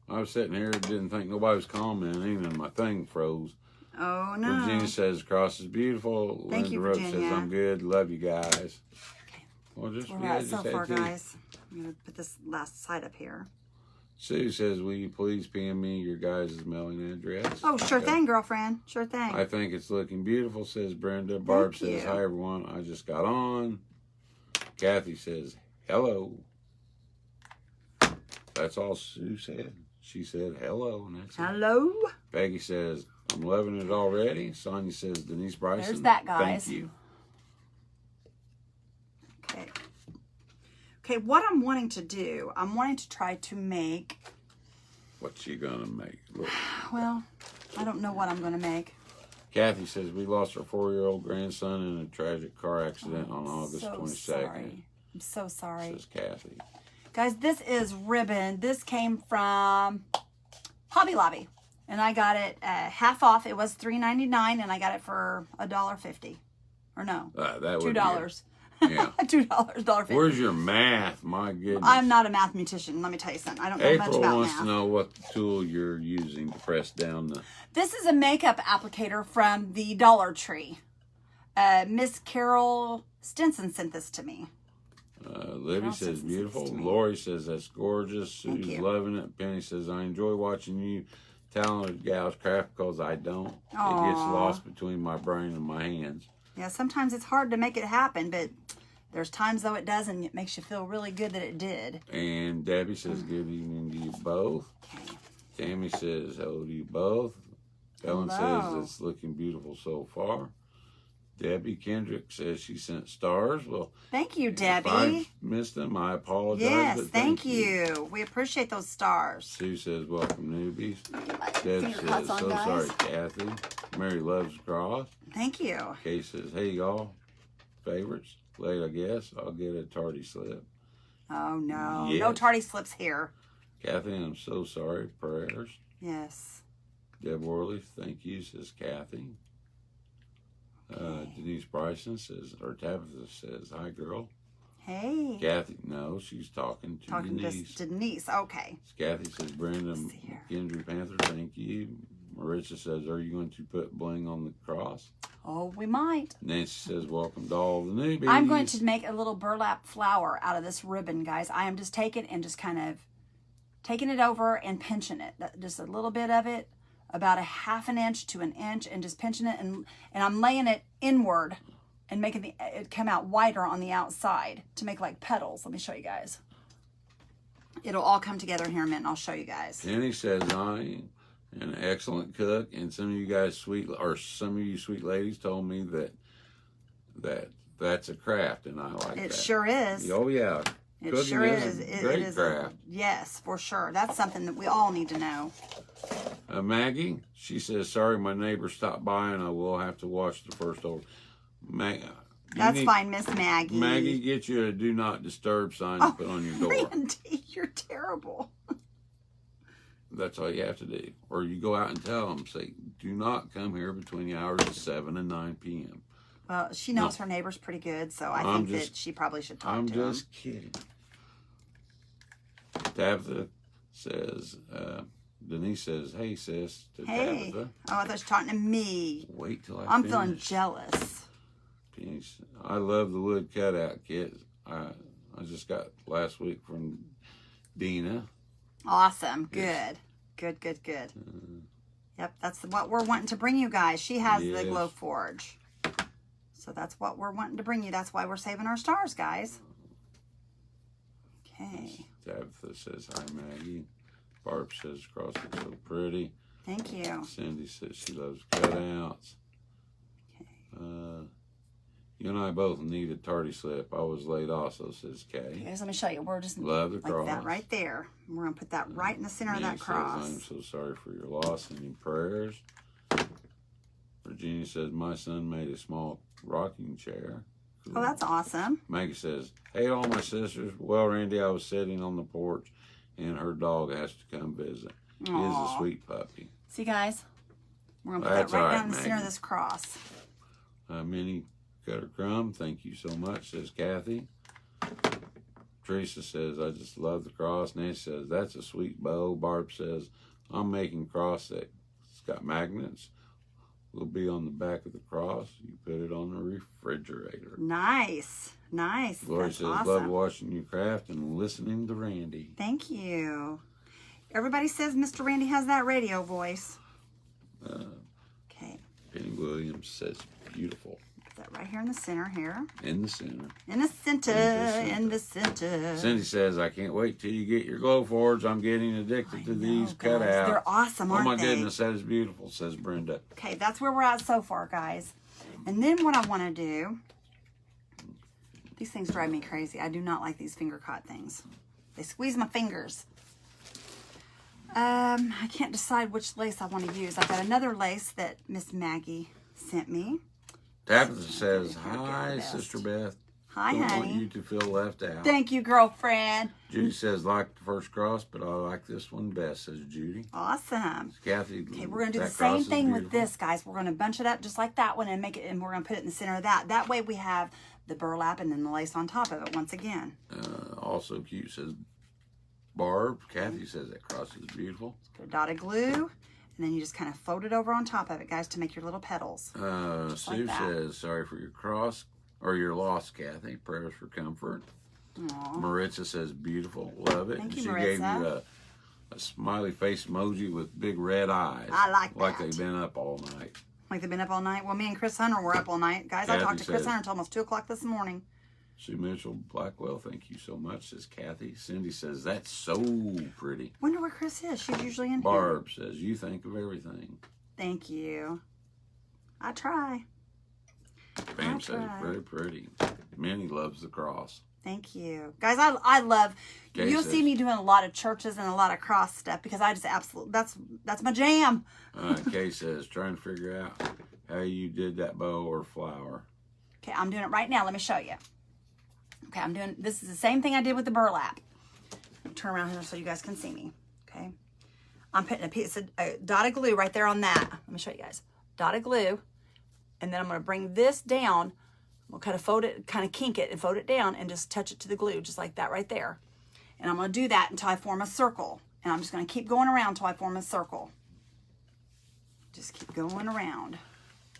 I was sitting here, didn't think nobody was commenting, and my thing froze. Oh, no. Virginia says, "Cross is beautiful." Thank Linda you, Rowe Virginia. says, "I'm good. Love you guys." Okay. Well, just We're yeah, at just so had far, to. guys. I'm going to put this last side up here. Sue says, "Will you please PM me your guys' mailing address?" Oh, sure Okay. thing, girlfriend. Sure thing. I think it's looking beautiful, says Brenda. Barb Thank says, you. "Hi, everyone. I just got on." Kathy says, "Hello." That's all Sue said. She said, "Hello," and that's it. Hello. Peggy says, "I'm loving it already." Sonia says, "Denise Bryson." There's that, guys. Thank you. Okay. Okay, what I'm wanting to do, I'm wanting to try to make, What's she gonna make? Look. well, I don't know what I'm going to make. Kathy says, "We lost our 4-year-old grandson in a tragic car accident on August so 22nd. sorry. I'm so sorry. Says Kathy. Guys, this is ribbon. This came from Hobby Lobby. And I got it half off. It was $3.99 and I got it for $1.50. Or no, That would $2. Yeah. $2, $1.50. Where's your math? My goodness. I'm not a mathematician. Let me tell you something. I don't know much April about wants math. to know what tool you're using to press down the... This is a makeup applicator from the Dollar Tree. Miss Carol Stinson sent this to me. Libby Carol says, Stinson "Beautiful." sent this to me. Lori says, "That's gorgeous." Thank Sue's you. loving it. Penny says, "I enjoy watching you talented gals craft because I don't. It gets Aw. lost between my brain and my hands." Yeah, sometimes it's hard to make it happen, but there's times though it does and it makes you feel really good that it did. And Debbie says, "Good evening to you both." Okay. Tammy says, "Hello to you both." Ellen Hello. says, "It's looking beautiful so far." Debbie Kendrick says she sent stars. Well, Thank you, if Debbie. I missed them, I apologize. Yes, but thank you. We appreciate those stars. Sue says, "Welcome, newbies." Finger Deb says, cuts on, "So guys. sorry, Kathy." Mary loves cross. Thank you. Kay says, "Hey, y'all. Favorites? Late, I guess. I'll get a tardy slip." Oh, no. Yes. No tardy slips here. Kathy, "I'm so sorry. Prayers." Yes. Deb Worley, "Thank you," says Kathy. Denise Denise Bryson says, or Tabitha says, hi, girl. Hey. Kathy, no, she's talking to Denise. To Denise, okay. Kathy says, Brenda McKendry Panther, thank you. Maritza says, are you going to put bling on the cross? Oh, we might. Nancy says, welcome to all the newbies. I'm going to make a little burlap flower out of this ribbon, guys. I am just taking it over and pinching it. Just a little bit of it, about a 1/2 inch to 1 inch, and just pinching it. And I'm laying it inward and making it come out wider on the outside to make like petals. Let me show you guys. It'll all come together in here in a minute, and I'll show you guys. Jenny says, I am an excellent cook, and some of you sweet ladies told me that's a craft, and I like that. It sure is. Oh, yeah. It Cooking sure is. Great It is craft. yes, for sure. That's something that we all need to know. Maggie, she says, sorry, my neighbor stopped by, and I will have to watch the first order. That's fine, Miss Maggie. Maggie, get you a do not disturb sign to put on your door. Randy, you're terrible. That's all you have to do. Or you go out and tell them, say, do not come here between the hours of 7 and 9 p.m. Well, she knows her neighbors pretty good, so I think that she probably should talk to them. I'm just kidding. Tabitha says, Denise says, hey, sis, to Tabitha. Oh, I thought you were talking to me. Wait till I'm feeling jealous. Denise, I love the wood cutout kit. I just got last week from Dina. Awesome. Good. Good. Yep, that's what we're wanting to bring you guys. She has the Glow Forge. So that's what we're wanting to bring you. That's why we're saving our stars, guys. Okay. Tabitha says, hi, Maggie. Barb says, cross looks so pretty. Thank you. Cindy says she loves cutouts. Okay. You and I both need a tardy slip. I was late also, says Kay. Okay, guys, let me show you. We're just love the like cross. That right there. We're going to put that right in the center of that cross. Says, I'm so sorry for your loss. Any prayers? Virginia says, my son made a small rocking chair. Oh, that's awesome. Maggie says, hey, all my sisters. Well, Randy, I was sitting on the porch, and her dog has to come visit. He is a sweet puppy. See, guys? We're going to put that right down in the center of this cross. Minnie Cutter Crumb, thank you so much, says Kathy. Teresa says, I just love the cross. Nancy says, that's a sweet bow. Barb says, I'm making a cross that's got magnets. Will be on the back of the cross. You put it on the refrigerator. Nice. Gloria says, awesome. Love watching you craft and listening to Randy. Thank you. Everybody says Mr. Randy has that radio voice. Okay. Penny Williams says, beautiful. Put that right here in the center here. In the center. In the center. Cindy says, I can't wait till you get your Glow Forge. I'm getting addicted to these cutouts. They're awesome, aren't they? Oh my goodness, that is beautiful, says Brenda. Okay, that's where we're at so far, guys. And then what I want to do, these things drive me crazy. I do not like these finger caught things. They squeeze my fingers. I can't decide which lace I want to use. I've got another lace that Miss Maggie sent me. Tabitha says, hi, Sister Beth. Hi, honey. Don't want you to feel left out. Thank you, girlfriend. Judy says, like the first cross, but I like this one best, says Judy. Awesome. Kathy. Okay, we're going to do the same thing with this, guys. We're going to bunch it up just like that one and make it, and we're going to put it in the center of that. That way we have the burlap and then the lace on top of it once again. Also cute, says Barb. Kathy says that cross is beautiful. Put a dot of glue. And then you just kind of fold it over on top of it, guys, to make your little petals. Sue says, sorry for your cross, or your loss, Kathy. Prayers for comfort. Aww. Maritza says, beautiful. Love it. Thank you, she Maritza. gave you a smiley face emoji with big red eyes. I like that. Like they've been up all night. Like they've been up all night? Well, me and Chris Hunter were up all night. Guys, I talked to Chris Hunter until almost 2 o'clock this morning. Sue Mitchell Blackwell, thank you so much, says Kathy. Cindy says, that's so pretty. Wonder where Chris is. She's usually in Barb says, you think of everything. Thank you. I try. Pam says, very pretty. Minnie loves the cross. Thank you. Guys, I love, Kay you'll see me doing a lot of churches and a lot of cross stuff because I just absolutely, that's my jam. Kay says, trying to figure out how you did that bow or flower. Okay, I'm doing it right now. Let me show you. Okay, this is the same thing I did with the burlap. Turn around here so you guys can see me. Okay. I'm putting a piece of dot of glue right there on that. Let me show you guys. Dot of glue. And then I'm going to bring this down. We'll kind of fold it, kind of kink it and fold it down and just touch it to the glue, just like that right there. And I'm going to do that until I form a circle. And I'm just going to keep going around until I form a circle. Just keep going around.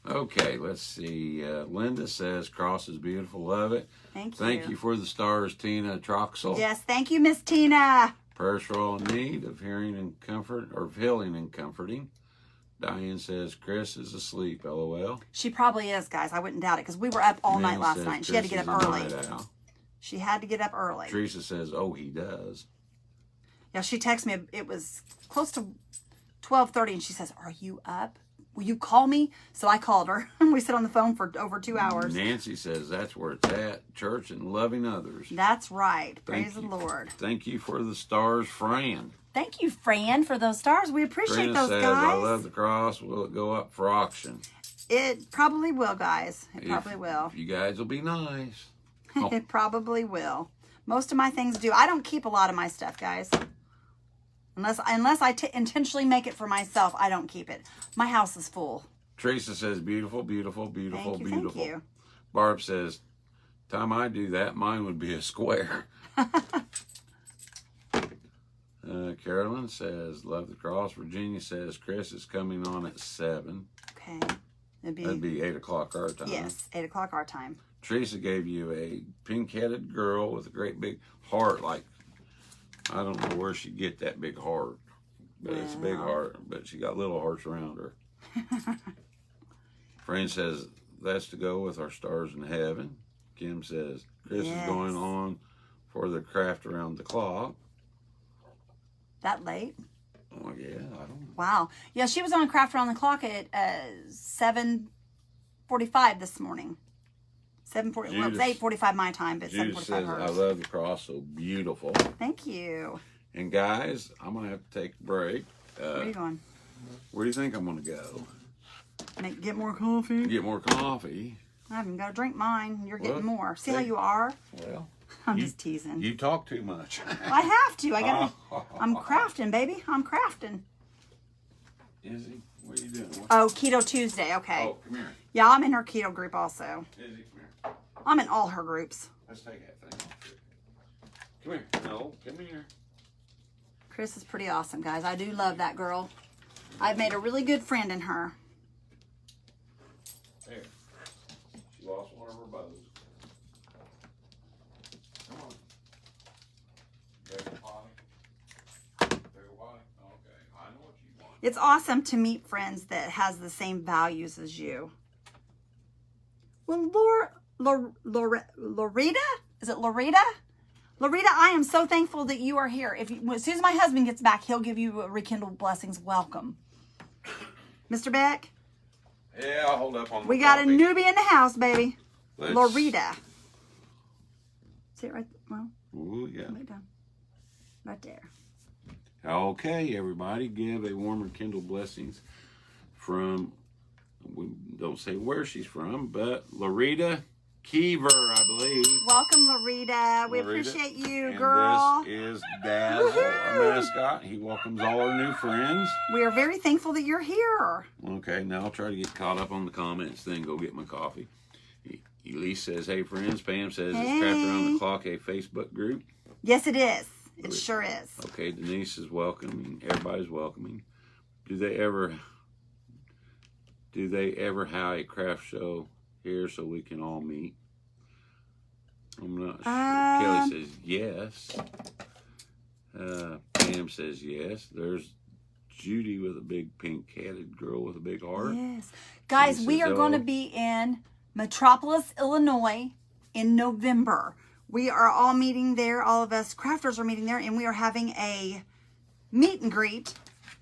Okay, let's see. Linda says, cross is beautiful. Love it. Thank you. Thank you for the stars, Tina Troxel. Yes, thank you, Miss Tina. Prayers for all in need of hearing and comfort, or of healing and comforting. Diane says, Chris is asleep, LOL. She probably is, guys. I wouldn't doubt it, because we were up all night last night. She had to get up early. She had to get up early. Teresa says, oh, he does. Yeah, she texted me. It was close to 12:30, and she says, are you up? Will you call me? So I called her, and we sat on the phone for over 2 hours. Nancy says, that's where it's at, church and loving others. That's right. Praise the Lord. Thank you for the stars, Fran. Thank you, Fran, for those stars. We appreciate those, says, guys. I love the cross. Will it go up for auction? It probably will, guys. It probably will. You guys will be nice. Oh. It probably will. Most of my things do. I don't keep a lot of my stuff, guys. Unless I intentionally make it for myself, I don't keep it. My house is full. Teresa says, beautiful, beautiful, beautiful, thank you, beautiful. Thank you. Barb says, time I do that, mine would be a square. Carolyn says, love the cross. Virginia says, Chris is coming on at 7. Okay. That'd be 8 o'clock our time. Yes, 8 o'clock our time. Teresa gave you a pink-headed girl with a great big heart. Like, I don't know where she'd get that big heart. But it's a big heart. But she got little hearts around her. Fran says, that's to go with our stars in heaven. Kim says, Chris is going on for the craft around the clock. That late? Oh, yeah, I don't know. Wow. Yeah, she was on craft around the clock at 7:45 this morning. 7:40. Well, it's 8:45 my time, but 7:45 says, hers. I love the cross, so beautiful. Thank you. And guys, I'm going to have to take a break. Where are you going? Where do you think I'm going to go? Get more coffee? Get more coffee. I haven't got to drink mine. You're getting more. See how you are? Well, I'm just teasing. You talk too much. I have to. I'm crafting, baby. I'm crafting. Izzy, what are you doing? Oh, Keto Tuesday. Okay. Oh, come here. Yeah, I'm in her keto group also. Izzy, come here. I'm in all her groups. Let's take that thing off. Come here. No, come here. Chris is pretty awesome, guys. I do love that girl. I've made a really good friend in her. There. She lost one of her bows. Come on. Take a potty. Take a potty. Okay. I know what you want. It's awesome to meet friends that has the same values as you. Well, Loretta? Is it Loretta? Loretta, I am so thankful that you are here. As soon as my husband gets back, he'll give you a rekindled blessings welcome. Mr. Beck? Yeah, I'll hold up on the We got coffee. a newbie in the house, baby. Loretta. See it right there? Well, ooh, yeah. right down. Right there. Okay, everybody, give a warmer kindle blessings from, we don't say where she's from, but Loretta Keever, I believe. Welcome, Loretta. We appreciate you, and girl. This is Dazzled, our mascot. He welcomes all our new friends. We are very thankful that you're here. Okay, now I'll try to get caught up on the comments, then go get my coffee. Elise says, hey, friends. Pam says, it's Craft Around the Clock, a Facebook group. Yes, it is. It sure is. Okay, Denise is welcoming. Everybody's welcoming. Do they ever have a craft show here so we can all meet? I'm not sure. Kelly says yes. Pam says yes. There's Judy with a big pink-headed girl with a big heart. Yes. Guys, we are going to be in Metropolis, Illinois in November. We are all meeting there. All of us crafters are meeting there, and we are having a meet and greet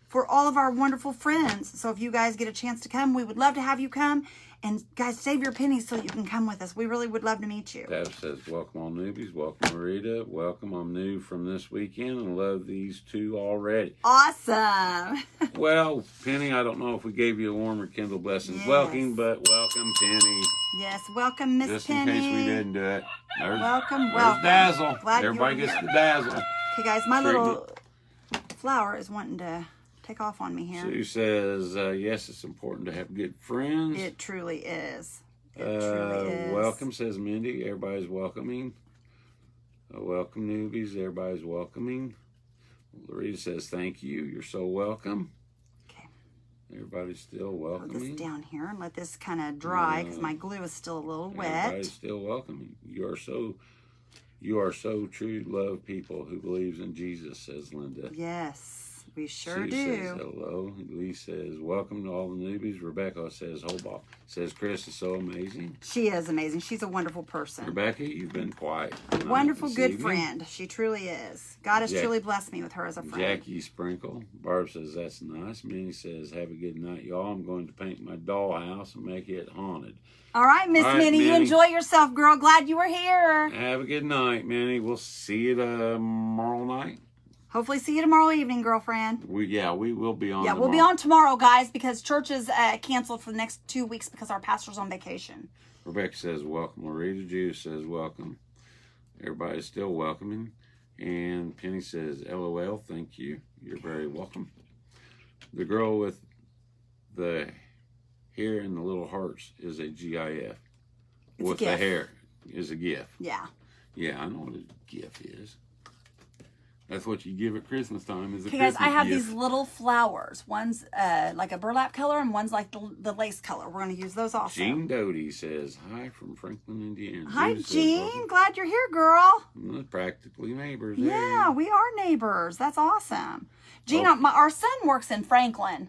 for all of our wonderful friends. So if you guys get a chance to come, we would love to have you come. And guys, save your pennies so you can come with us. We really would love to meet you. Tab says, welcome all newbies. Welcome, Marita. Welcome. I'm new from this weekend and love these two already. Awesome. Well, Penny, I don't know if we gave you a warmer Kindle blessings. Yes. Welcome, but welcome, Penny. Yes, welcome, Miss Penny. Just in case we didn't do it. Welcome. There's Dazzle. Glad Everybody gets the dazzle. Okay, guys, my little flower is wanting to take off on me here. Sue says, yes, it's important to have good friends. It truly is. It truly is. Welcome, says Mindy. Everybody's welcoming. Welcome, newbies. Everybody's welcoming. Loretta says, thank you. You're so welcome. Okay. Everybody's still welcoming. Put this down here and let this kind of dry because my glue is still a little wet. Everybody's still welcoming. You are so true love people who believes in Jesus, says Linda. Yes. We sure Sue do. Says hello. Lee says, welcome to all the newbies. Rebecca says, says Chris is so amazing. She is amazing. She's a wonderful person. Rebecca, you've been quiet. A wonderful, good friend. She truly is. God has truly blessed me with her as a friend. Jackie Sprinkle. Barb says, that's nice. Minnie says, have a good night, y'all. I'm going to paint my dollhouse and make it haunted. All right, Miss Minnie, you enjoy yourself, girl. Glad you were here. Have a good night, Minnie. We'll see you tomorrow night. Hopefully see you tomorrow evening, girlfriend. We will be on. Yeah, we'll be on tomorrow, guys, because church is canceled for the next 2 weeks because our pastor's on vacation. Rebecca says welcome. Loretta Jew says welcome. Everybody's still welcoming. And Penny says LOL, thank you. You're very welcome. The girl with the hair and the little hearts is a GIF. With the hair is a GIF. Yeah. Yeah, I know what a GIF is. That's what you give at Christmas time. Is a Christmas guys, I have these little flowers. One's like a burlap color and one's like the lace color. We're going to use those also. Jean Doty says, hi from Franklin, Indiana. Hi, Jean. Glad you're here, girl. We're practically neighbors. Yeah, we are neighbors. That's awesome. Jean, our son works in Franklin.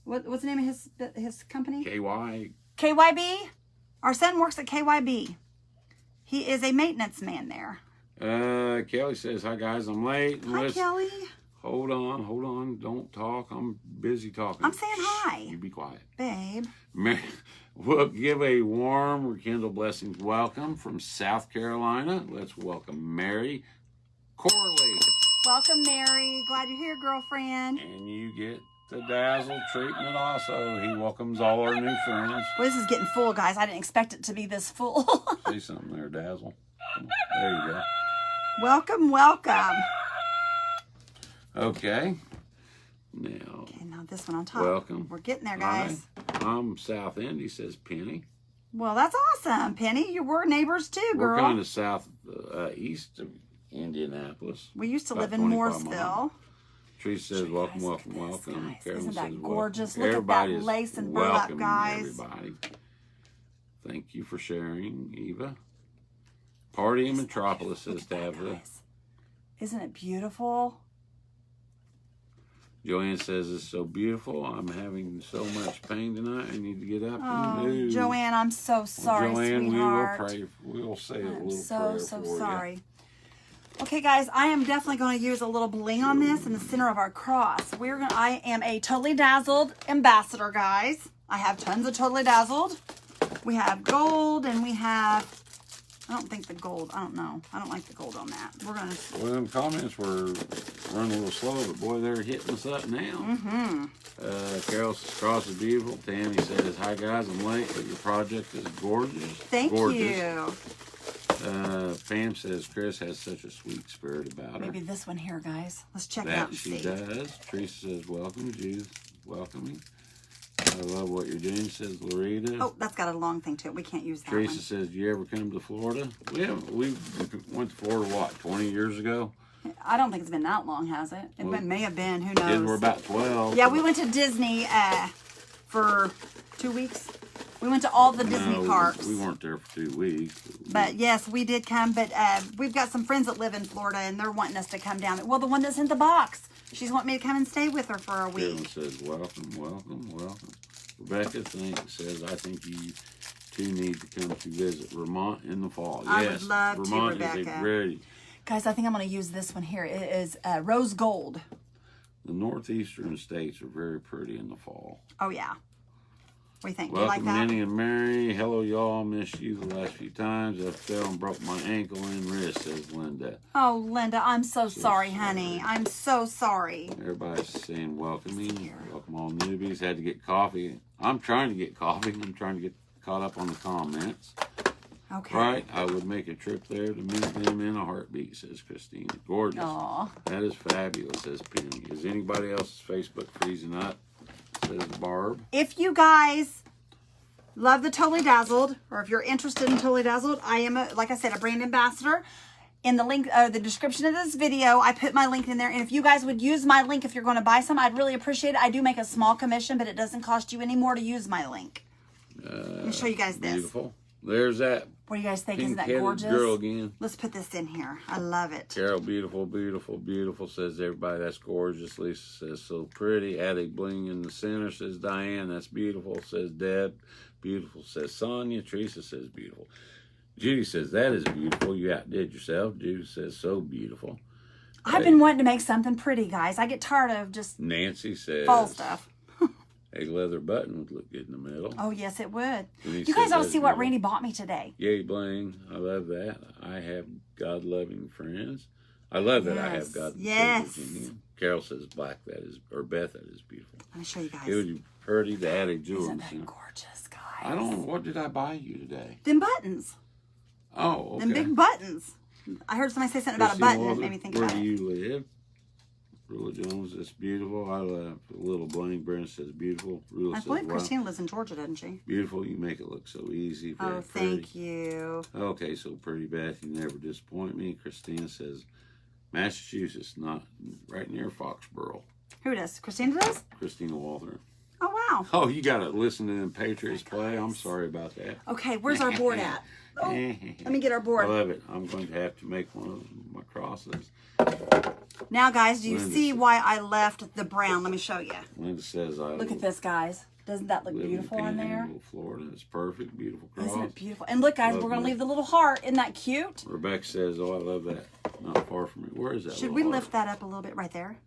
What's the name of his company? KYB. Our son works at KYB. He is a maintenance man there. Kelly says, hi guys, I'm late. Hi, Kelly. Hold on. Don't talk. I'm busy talking. I'm saying hi. You be quiet. Babe. We'll give a warm Rekindle Blessings welcome from South Carolina. Let's welcome Mary Corley. Welcome, Mary. Glad you're here, girlfriend. And you get the dazzled treatment also. He welcomes all our new friends. Well, this is getting full, guys. I didn't expect it to be this full. Say something there, Dazzle. There you go. Welcome. Okay. Now this one on top. Welcome. We're getting there, guys. Hi. I'm South Indy, says Penny. Well, that's awesome, Penny. We're neighbors too, girl. We're kind of south east of Indianapolis. We used to live in Mooresville. Teresa says, welcome. Isn't that gorgeous? Look at that lace and burlap, guys. Everybody. Thank you for sharing, Eva. Party in Metropolis, says Tabitha. Isn't it beautiful? Joanne says, it's so beautiful. I'm having so much pain tonight. I need to get up and move. Joanne, I'm so sorry, Joanne, sweetheart. We'll say a little prayer for you. So sorry. Okay, guys, I am definitely going to use a little bling on this in the center of our cross. I am a Totally Dazzled ambassador, guys. I have tons of Totally Dazzled. We have gold and we have... I don't think the gold, I don't know. I don't like the gold on that. We're going to... Well, them comments were running a little slow, but boy, they're hitting us up now. Carol says, cross is beautiful. Tammy says, hi guys, I'm late, but your project is gorgeous. Thank you. Pam says, Chris has such a sweet spirit about her. Maybe this one here, guys. Let's check it out and see. That she does. Teresa says, welcome. Judith, welcoming. I love what you're doing, says Loretta. Oh, that's got a long thing to it. We can't use that Teresa one. says, do you ever come to Florida? We went to Florida, what, 20 years ago? I don't think it's been that long, has it? It may have been. Who knows? Kids were about 12. Yeah, we went to Disney for 2 weeks. We went to all the Disney parks. We weren't there for 2 weeks. But yes, we did come. But we've got some friends that live in Florida, and they're wanting us to come down. Well, the one that's in the box. She's wanting me to come and stay with her for a week. Kevin says, welcome. Rebecca says, I think you two need to come to visit Vermont in the fall. I would love Vermont to, Rebecca. Is ready. Guys, I think I'm going to use this one here. It is rose gold. The northeastern states are very pretty in the fall. Oh, yeah. What do you think? Welcome, do you like that? Minnie and Mary. Hello, y'all. Missed you the last few times. I fell and broke my ankle and wrist, says Linda. Oh, Linda, I'm so sorry, honey. I'm so sorry. Everybody's saying welcoming. Welcome all newbies. Had to get coffee. I'm trying to get coffee. I'm trying to get caught up on the comments. Okay. Right? I would make a trip there to meet them in a heartbeat, says Christina. Gorgeous. Aww. That is fabulous, says Penny. Is anybody else's Facebook freezing up? Says Barb. If you guys love the Totally Dazzled, or if you're interested in Totally Dazzled, I am, like I said, a brand ambassador. In the link, the description of this video, I put my link in there. And if you guys would use my link if you're going to buy some, I'd really appreciate it. I do make a small commission, but it doesn't cost you any more to use my link. Let me show you guys this. Beautiful. There's that. What do you guys think? Isn't that gorgeous? Girl again. Let's put this in here. I love it. Carol, beautiful, beautiful, beautiful, says everybody. That's gorgeous. Lisa says so pretty. Added bling in the center, says Diane. That's beautiful, says Deb. Beautiful, says Sonia. Teresa says beautiful. Judy says that is beautiful. You outdid yourself. Judy says so beautiful. I've been wanting to make something pretty, guys. I get tired of just Nancy says fall stuff. A leather button would look good in the middle. Oh, yes, it would. You guys ought to see what Randy bought me today. Yay, bling. I love that. I have God-loving friends. I love that I have God. Yes. Carol says black, that is, or Beth, that is beautiful. Let me show you guys. It would be pretty to add a jewel. Isn't that gorgeous, guys? I don't know. What did I buy you today? Them buttons. Oh, okay. Them big buttons. I heard somebody say something about a button that made me think about it. Where do you live? Rula Jones, that's beautiful. I love little blank. Brenda says beautiful. Rula I believe Christina lives in Georgia, doesn't she? Beautiful. You make it look so easy. Oh, thank you. Okay, so pretty Beth, you never disappoint me. Christina says Massachusetts, not right near Foxborough. Who does? Christina does? Christina Walther. Oh, wow. Oh, you got to listen to them Patriots play. I'm sorry about that. Okay, where's our board at? Oh, let me get our board. I love it. I'm going to have to make one of my crosses. Now, guys, do you see why I left the brown? Let me show you. Linda says I look at this, guys. Doesn't that look beautiful on there? Florida. It's perfect. Beautiful cross. Isn't it beautiful? And look, guys, we're going to leave the little heart. Isn't that cute? Rebecca says, oh, I love that. Not far from me. Where is that? Should we lift that up a little bit right there?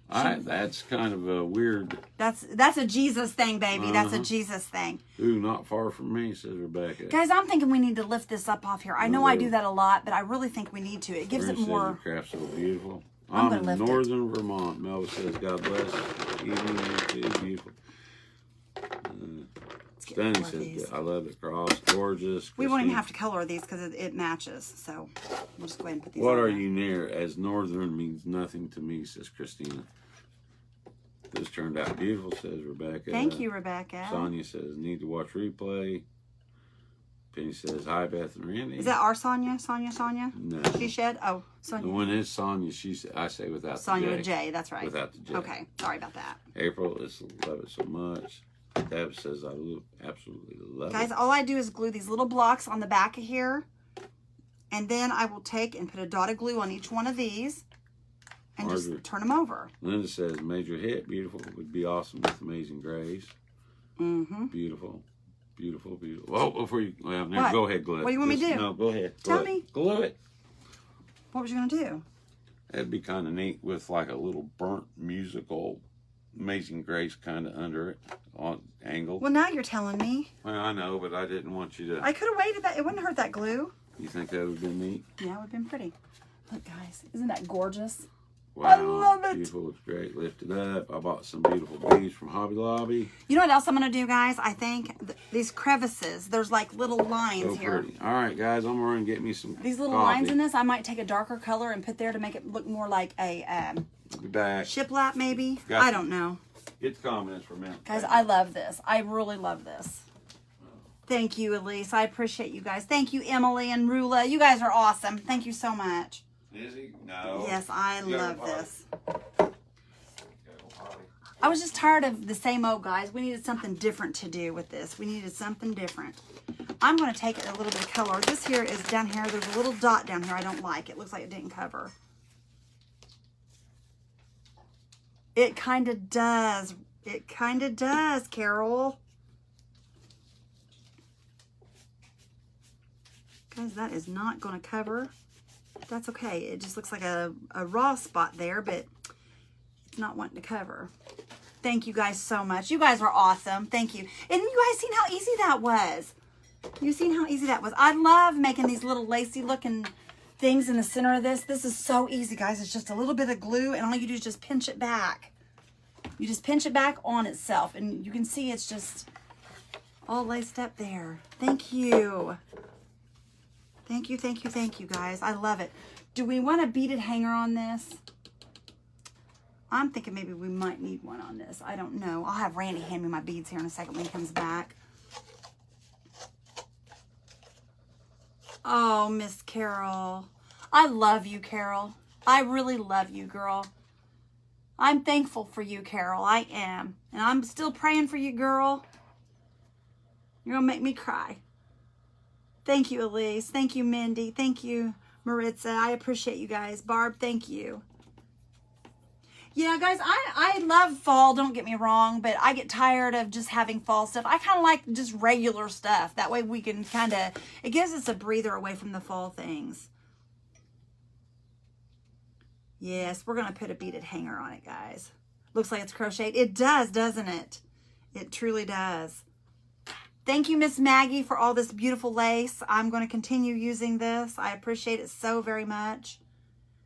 That's kind of a weird. That's a Jesus thing, baby. That's a Jesus thing. Ooh, not far from me, says Rebecca. Guys, I'm thinking we need to lift this up off here. I know I do that a lot, but I really think we need to. It gives it more. Your craft's so beautiful. I'm in northern Vermont. Melva says, God bless. Evening, you too. Beautiful. Stunning says, I love it. Cross, gorgeous. We won't even have to color these because it matches. So we'll just go ahead and put these. What are you near? As northern means nothing to me, says Christina. This turned out beautiful, says Rebecca. Thank you, Rebecca. Sonia says, need to watch replay. Penny says, hi, Beth and Randy. Is that our Sonia? Sonia? No. She shed? Oh, Sonia. The one is Sonia. I say without Sonia the J. with J, that's right. Without the J. Okay, sorry about that. April, love it so much. Deb says, I absolutely love it. Guys, all I do is glue these little blocks on the back of here. And then I will take and put a dot of glue on each one of these. And just turn them over. Linda says, major hit, beautiful. Would be awesome with Amazing Grace. Mm-hmm. Beautiful. Beautiful, beautiful. Oh, before you, well, now go ahead, glue it. What do you want me to do? No, go ahead. Tell me. Glue it. What was you going to do? That'd be kind of neat with like a little burnt musical Amazing Grace kind of under it on angle. Well, now you're telling me. Well, I know, but I didn't want you to. I could have waited that. It wouldn't hurt that glue. You think that would have been neat? Yeah, it would have been pretty. Look, guys. Isn't that gorgeous? Wow, I love it. Beautiful. It's great. Lift it up. I bought some beautiful beads from Hobby Lobby. You know what else I'm going to do, guys? I think these crevices, there's like little lines here. Pretty. All right, guys, I'm going to get me some these little lines in this. I might take a darker color and put there to make it look more like a shiplap, maybe. I don't know. Get the comments for a minute. Guys, I love this. I really love this. Thank you, Elise. I appreciate you guys. Thank you, Emily and Rula. You guys are awesome. Thank you so much. Is he? No. Yes, I love this. I was just tired of the same old, guys. We needed something different to do with this. We needed something different. I'm going to take a little bit of color. This here is down here. There's a little dot down here I don't like. It looks like it didn't cover. It kind of does. It kind of does, Carol. Guys, that is not going to cover. That's okay. It just looks like a raw spot there, but it's not wanting to cover. Thank you guys so much. You guys are awesome. Thank you. And you guys seen how easy that was? You seen how easy that was? I love making these little lacy looking things in the center of this. This is so easy, guys. It's just a little bit of glue, and all you do is just pinch it back. You just pinch it back on itself, and you can see it's just all laced up there. Thank you. Thank you, thank you, thank you, guys. I love it. Do we want a beaded hanger on this? I'm thinking maybe we might need one on this. I don't know. I'll have Randy hand me my beads here in a second when he comes back. Oh, Miss Carol. I love you, Carol. I really love you, girl. I'm thankful for you, Carol. I am. And I'm still praying for you, girl. You're going to make me cry. Thank you, Elise. Thank you, Mindy. Thank you, Maritza. I appreciate you guys. Barb, thank you. Yeah, guys, I love fall, don't get me wrong, but I get tired of just having fall stuff. I kind of like just regular stuff. That way we can kind of, it gives us a breather away from the fall things. Yes, we're going to put a beaded hanger on it, guys. Looks like it's crocheted. It does, doesn't it? It truly does. Thank you, Miss Maggie, for all this beautiful lace. I'm going to continue using this. I appreciate it so very much.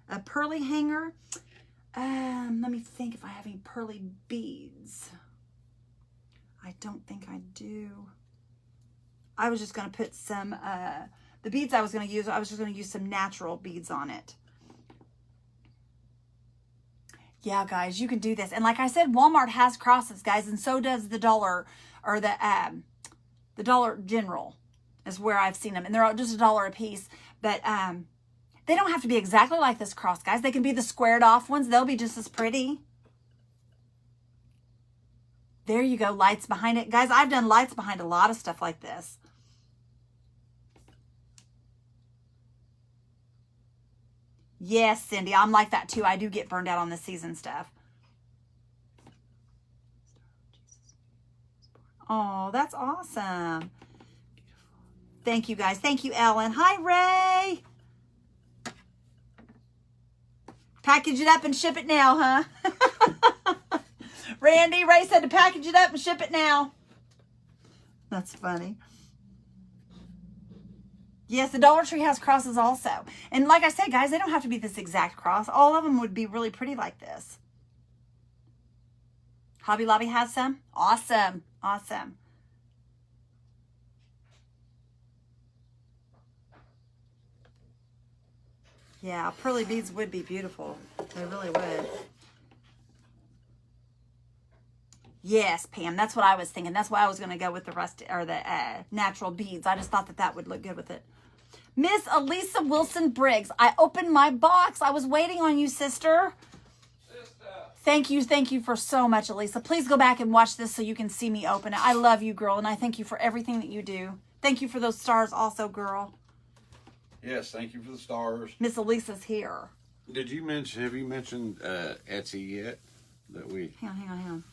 A pearly hanger. Let me think if I have any pearly beads. I don't think I do. I was just going to put some, the beads I was going to use, I was just going to use some natural beads on it. Yeah, guys, you can do this. And like I said, Walmart has crosses, guys, and so does the Dollar, or the Dollar General is where I've seen them. And they're just $1 a piece. But, they don't have to be exactly like this cross, guys. They can be the squared off ones. They'll be just as pretty. There you go, lights behind it. Guys, I've done lights behind a lot of stuff like this. Yes, Cindy, I'm like that too. I do get burned out on the season stuff. Oh, that's awesome. Thank you, guys. Thank you, Ellen. Hi, Ray. Package it up and ship it now, huh? Randy, Ray said to package it up and ship it now. That's funny. Yes, the Dollar Tree has crosses also. And like I said, guys, they don't have to be this exact cross. All of them would be really pretty like this. Hobby Lobby has some? Awesome. Awesome. Yeah, pearly beads would be beautiful. They really would. Yes, Pam, that's what I was thinking. That's why I was going to go with the natural beads. I just thought that would look good with it. Miss Elisa Wilson Briggs, I opened my box. I was waiting on you, sister. Thank you for so much, Elisa. Please go back and watch this so you can see me open it. I love you, girl, and I thank you for everything that you do. Thank you for those stars also, girl. Yes, thank you for the stars. Miss Elisa's here. Have you mentioned Etsy yet? That we... Hang on.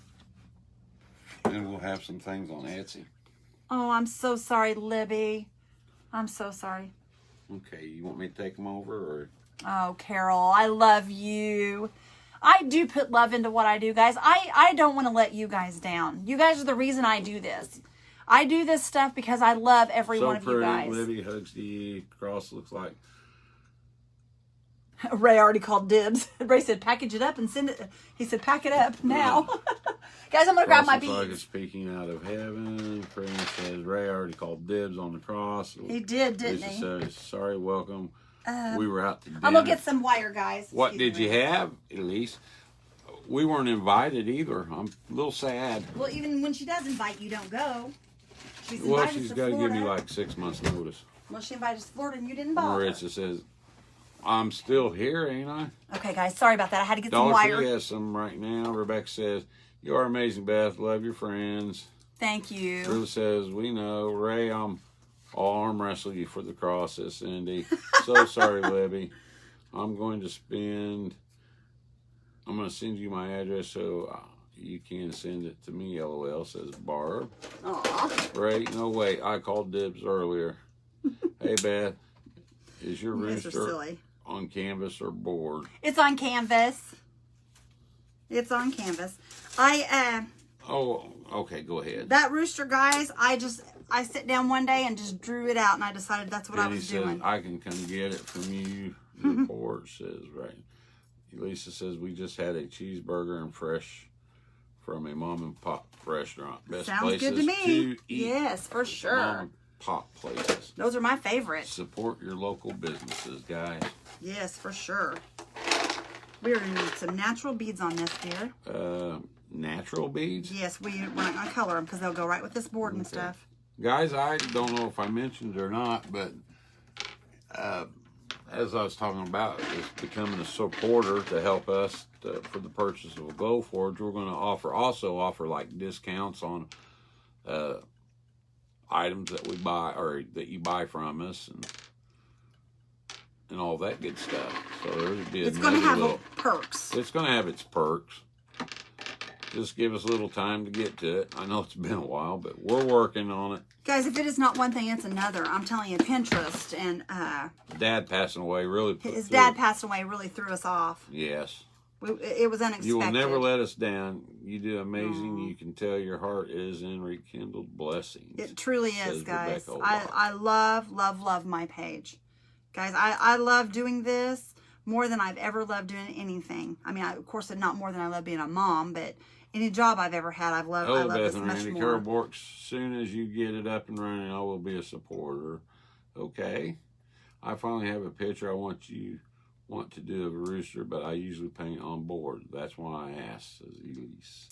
And we'll have some things on Etsy. Oh, I'm so sorry, Libby. I'm so sorry. Okay, you want me to take them over? Or? Oh, Carol, I love you. I do put love into what I do, guys. I don't want to let you guys down. You guys are the reason I do this. I do this stuff because I love every one of you guys. Libby hugs the cross looks like. Ray already called dibs. Ray said, package it up and send it. He said, pack it up now. Guys, I'm going to grab my beads. Looks like it's speaking out of heaven. Prince says, Ray already called dibs on the cross. He did, didn't he? Says, sorry, welcome. We were out to dinner. I'm going to get some wire, guys. What did you have, Elise? We weren't invited either. I'm a little sad. Well, even when she does invite you, don't go. She's got to give me like 6 months notice. Well, she invited us to Florida and you didn't bother. Maritza says, I'm still here, ain't I? Okay, guys. Sorry about that. I had to get some wire. Dollar Tree has some right now. Rebecca says, you are amazing, Beth. Love your friends. Thank you. Ruth says, we know. Ray, I'll arm wrestle you for the cross, says Cindy. So sorry, Libby. I'm going to send you my address so you can send it to me, LOL, says Barb. Aw. Ray, no wait. I called dibs earlier. Hey, Beth. Is your rooster on canvas or board? It's on canvas. It's on canvas. Oh, okay, go ahead. That rooster, guys, I sit down one day and just drew it out, and I decided that's what I was doing. I can come get it from you. The porch says, right. Lisa says, we just had a cheeseburger and fresh from a mom and pop restaurant. Best Sounds places good to me. to eat. Yes, for sure. pop places. Those are my favorite. Support your local businesses, guys. Yes, for sure. We're going to need some natural beads on this, dear. Natural beads? Yes, we're not going to color them because they'll go right with this board and stuff. Guys, I don't know if I mentioned it or not, but as I was talking about, it's becoming a supporter to help us for the purchase of a Glowforge. We're going to offer like discounts on items that we buy or that you buy from us and all that good stuff. So there'll be it's going to have perks. It's going to have its perks. Just give us a little time to get to it. I know it's been a while, but we're working on it. Guys, if it is not one thing, it's another. I'm telling you, Pinterest and Dad passing away really. His dad passing away really threw us off. Yes. It was unexpected. You will never let us down. You do amazing. You can tell your heart is in rekindled blessings. It truly is, guys. I love my page. Guys, I love doing this more than I've ever loved doing anything. I mean, of course, not more than I love being a mom, but any job I've ever had, I love this much Randy, more. Works. Soon as you get it up and running, I will be a supporter. Okay. I finally have a picture I want to do of a rooster, but I usually paint on board. That's why I asked, says Elise.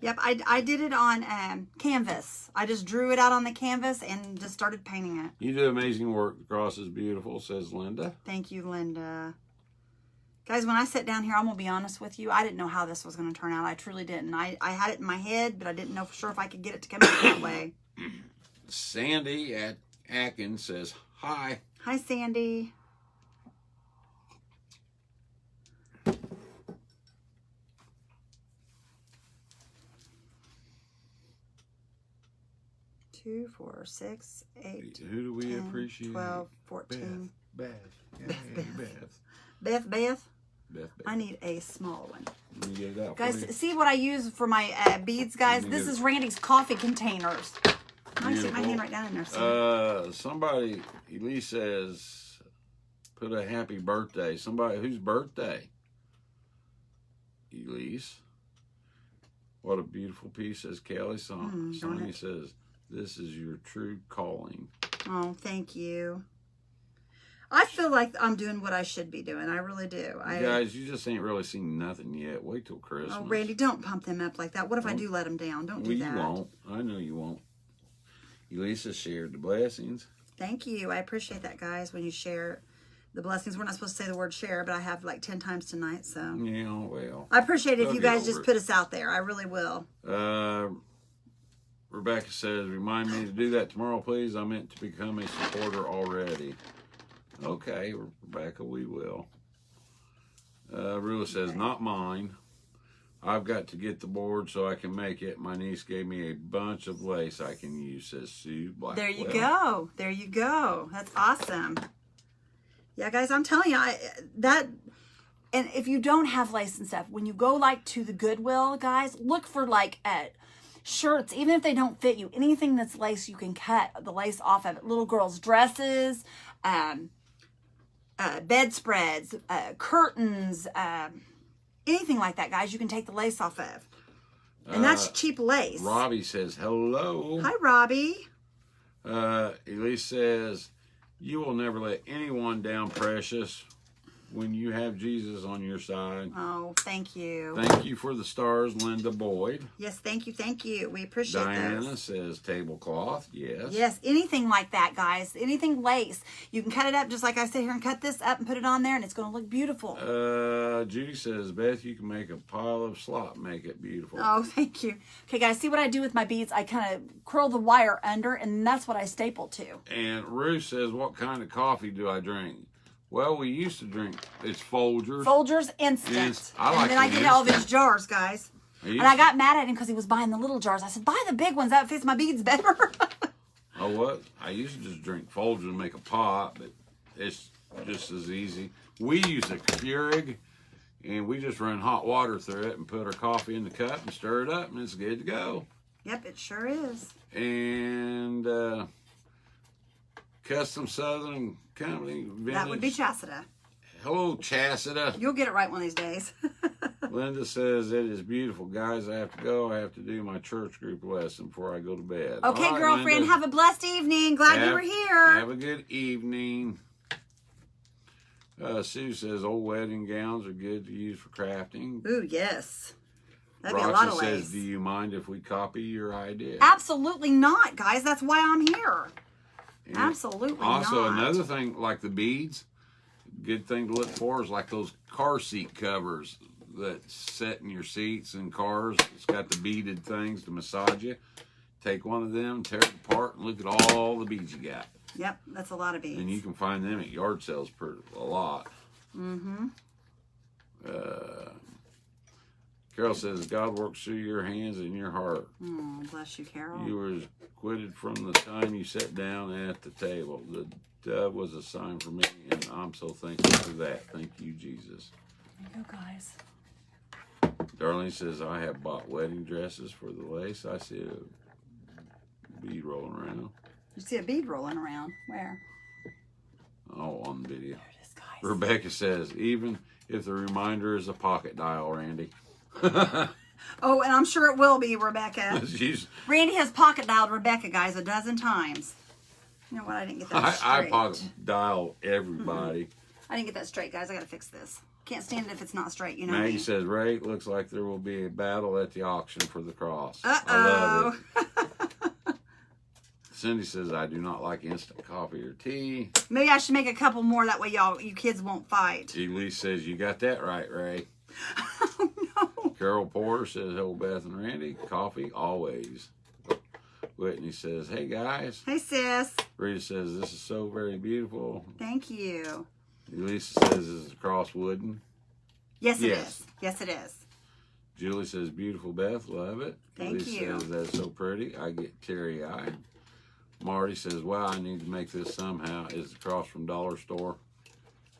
Yep, I did it on canvas. I just drew it out on the canvas and just started painting it. You do amazing work. The cross is beautiful, says Linda. Thank you, Linda. Guys, when I sat down here, I'm going to be honest with you. I didn't know how this was going to turn out. I truly didn't. I had it in my head, but I didn't know for sure if I could get it to come out that way. Sandy at Atkins says, hi. Hi, Sandy. Two, 4, 6, 8. Who do we 10, appreciate? 12, 14. Beth. Beth. I need a small one. Let me get it out. Guys, see what I use for my beads, guys? This is Randy's coffee containers. I stick my hand right down in there. Somebody, Elise says, put a happy birthday. Somebody, whose birthday? Elise. What a beautiful piece, says Kelly. Sonia says, this is your true calling. Oh, thank you. I feel like I'm doing what I should be doing. I really do. Guys, you just ain't really seen nothing yet. Wait till Christmas. Oh, Randy, don't pump them up like that. What if I do let them down? Don't do that. You won't. I know you won't. Elisa shared the blessings. Thank you. I appreciate that, guys, when you share the blessings. We're not supposed to say the word share, but I have like 10 times tonight, so. Yeah, well. I appreciate it if you guys just put us out there. I really will. Rebecca says, remind me to do that tomorrow, please. I meant to become a supporter already. Okay, Rebecca, we will. Rula says, not mine. I've got to get the board so I can make it. My niece gave me a bunch of lace I can use, says Sue Blackwell. There you go. There you go. That's awesome. Yeah, guys, I'm telling you, and if you don't have lace and stuff, when you go like to the Goodwill, guys, look for like shirts, even if they don't fit you, anything that's lace, you can cut the lace off of it. Little girls' dresses, bedspreads, curtains, anything like that, guys, you can take the lace off of. And that's cheap lace. Robbie says, hello. Hi, Robbie. Elise says, you will never let anyone down, precious, when you have Jesus on your side. Oh, thank you. Thank you for the stars, Linda Boyd. Yes, thank you, thank you. We appreciate Diana those. says tablecloth, yes. Yes, anything like that, guys. Anything lace. You can cut it up just like I sit here and cut this up and put it on there, and it's going to look beautiful. Judy says, Beth, you can make a pile of slop, make it beautiful. Oh, thank you. Okay, guys, see what I do with my beads? I kind of curl the wire under, and that's what I staple to. And Ruth says, what kind of coffee do I drink? Well, we used to drink, it's Folgers. Folgers Instant. And then I get all these jars, guys. And I got mad at him because he was buying the little jars. I said, buy the big ones. That fits my beads better. Oh, what? I used to just drink Folgers and make a pot, but it's just as easy. We use a Keurig, and we just run hot water through it and put our coffee in the cup and stir it up, and it's good to go. Yep, it sure is. And Custom Southern Company Vintage. That would be Chassida. Hello, Chassida. You'll get it right one of these days. Linda says, it is beautiful. Guys, I have to go. I have to do my church group lesson before I go to bed. Okay, right, girlfriend, Linda, have a blessed evening. Glad you were here. Have a good evening. Sue says, old wedding gowns are good to use for crafting. Ooh, yes. That'd be Roxy a lot of says, lace. do you mind if we copy your idea? Absolutely not, guys. That's why I'm here. And Absolutely also, not. another thing, like the beads, good thing to look for is like those car seat covers that set in your seats in cars. It's got the beaded things to massage you. Take one of them, tear it apart, and look at all the beads you got. Yep, that's a lot of beads. And you can find them at yard sales for a lot. Mm-hmm. Carol says, God works through your hands and your heart. Oh, bless you, Carol. You were quitted from the time you sat down at the table. The dove was a sign for me, and I'm so thankful for that. Thank you, Jesus. There you go, guys. Darlene says, I have bought wedding dresses for the lace. I see a bead rolling around. You see a bead rolling around. Where? Oh, on the video. There it is, guys. Rebecca says, even if the reminder is a pocket dial, Randy. Oh, and I'm sure it will be, Rebecca. Randy has pocket dialed Rebecca, guys, a dozen times. You know what? I didn't get that straight. I pocket dial everybody. I didn't get that straight, guys. I got to fix this. Can't stand it if it's not straight, you know. Maggie says, Ray, looks like there will be a battle at the auction for the cross. Uh-oh. I love it. Cindy says, I do not like instant coffee or tea. Maybe I should make a couple more. That way you kids won't fight. Elise says, you got that right, Ray. Oh, no. Carol Porter says, hello, Beth and Randy. Coffee, always. Whitney says, hey, guys. Hey, sis. Rita says, this is so very beautiful. Thank you. Elisa says, is the cross wooden? Yes, it is. Yes, it is. Julie says, beautiful, Beth. Love it. Thank Elisa you. says, that's so pretty. I get teary-eyed. Marty says, wow, I need to make this somehow. Is the cross from Dollar Store?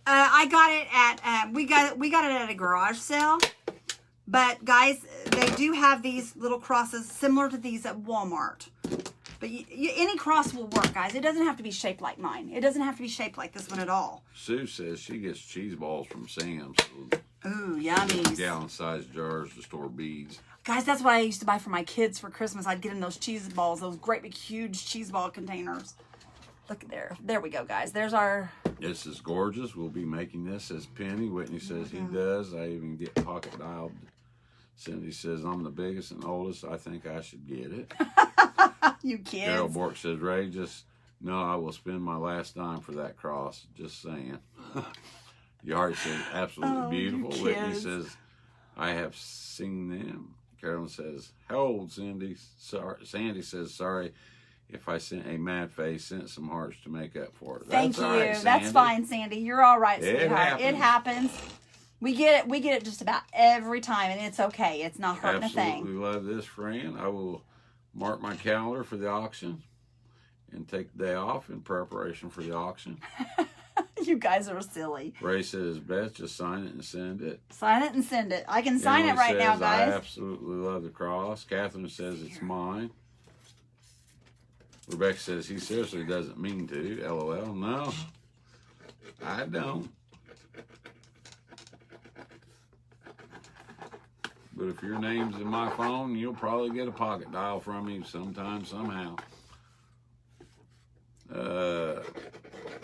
I got it at, we got it at a garage sale. But, guys, they do have these little crosses similar to these at Walmart. But any cross will work, guys. It doesn't have to be shaped like mine. It doesn't have to be shaped like this one at all. Sue says she gets cheese balls from Sam's. Ooh, yummy. Gallon-sized jars to store beads. Guys, that's what I used to buy for my kids for Christmas. I'd get them those cheese balls, those great big huge cheese ball containers. Look at there. There we go, guys. There's our... This is gorgeous. We'll be making this as Penny. Whitney says he does. I even get pocket dialed. Cindy says, I'm the biggest and oldest. I think I should get it. You kids. Carol Bork says, Ray, just know I will spend my last dime for that cross. Just saying. Yari says, absolutely beautiful. Whitney says, I have seen them. Carolyn says, how old, Cindy? Sandy says, sorry if I sent a mad face, sent some hearts to make up for it. Thank That's you. all right, That's fine, Sandy. You're all right, sweetheart. It happens. We get it just about every time, and it's okay. It's not hurting a thing. Absolutely love this, friend. I will mark my calendar for the auction and take the day off in preparation for the auction. You guys are silly. Ray says, Beth, just sign it and send it. Sign it and send it. I can sign it right now, guys. I absolutely love the cross. Catherine says it's mine. Rebecca says he seriously doesn't mean to. LOL. No, I don't. But if your name's in my phone, you'll probably get a pocket dial from me sometime, somehow.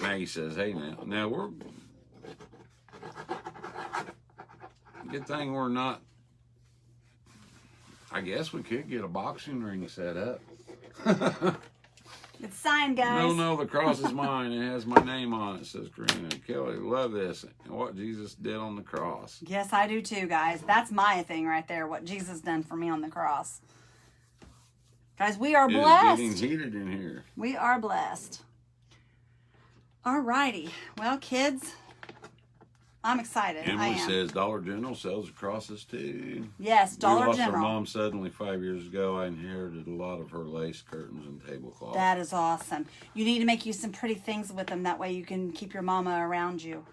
Maggie says, hey, now we're... Good thing we're not... I guess we could get a boxing ring set up. It's signed, guys. No, the cross is mine. It has my name on it, says Karina. Kelly, love this. And what Jesus did on the cross. Yes, I do too, guys. That's my thing right there, what Jesus done for me on the cross. Guys, we are blessed. It's getting heated in here. We are blessed. All righty. Well, kids, I'm excited. Emily says Dollar General sells crosses too. Yes, Dollar we General. Lost our mom suddenly 5 years ago. I inherited a lot of her lace curtains and tablecloths. That is awesome. You need to make you some pretty things with them. That way you can keep your mama around you.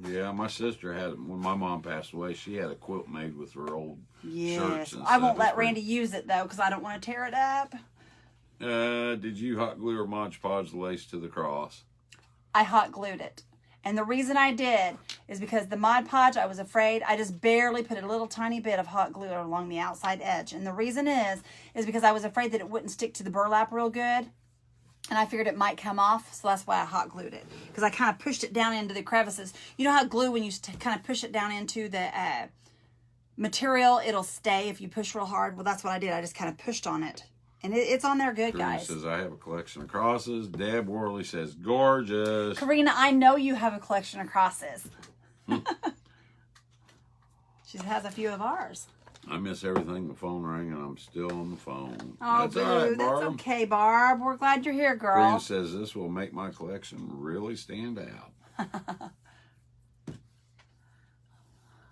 Yeah, my sister had, when my mom passed away, she had a quilt made with her old shirts and I won't stuff. let Randy use it though because I don't want to tear it up. Did you hot glue or Mod Podge the lace to the cross? I hot glued it. And the reason I did is because the Mod Podge, I was afraid. I just barely put a little tiny bit of hot glue along the outside edge. And the reason is because I was afraid that it wouldn't stick to the burlap real good. And I figured it might come off, so that's why I hot glued it. Because I kind of pushed it down into the crevices. You know how glue, when you kind of push it down into the material, it'll stay if you push real hard? Well, that's what I did. I just kind of pushed on it. And it's on there good, Karina guys. says, I have a collection of crosses. Deb Worley says, gorgeous. Karina, I know you have a collection of crosses. She has a few of ours. I miss everything. The phone rang, and I'm still on the phone. Oh, that's all right, Barb. That's okay, Barb. We're glad you're here, girl. Karina says, this will make my collection really stand out.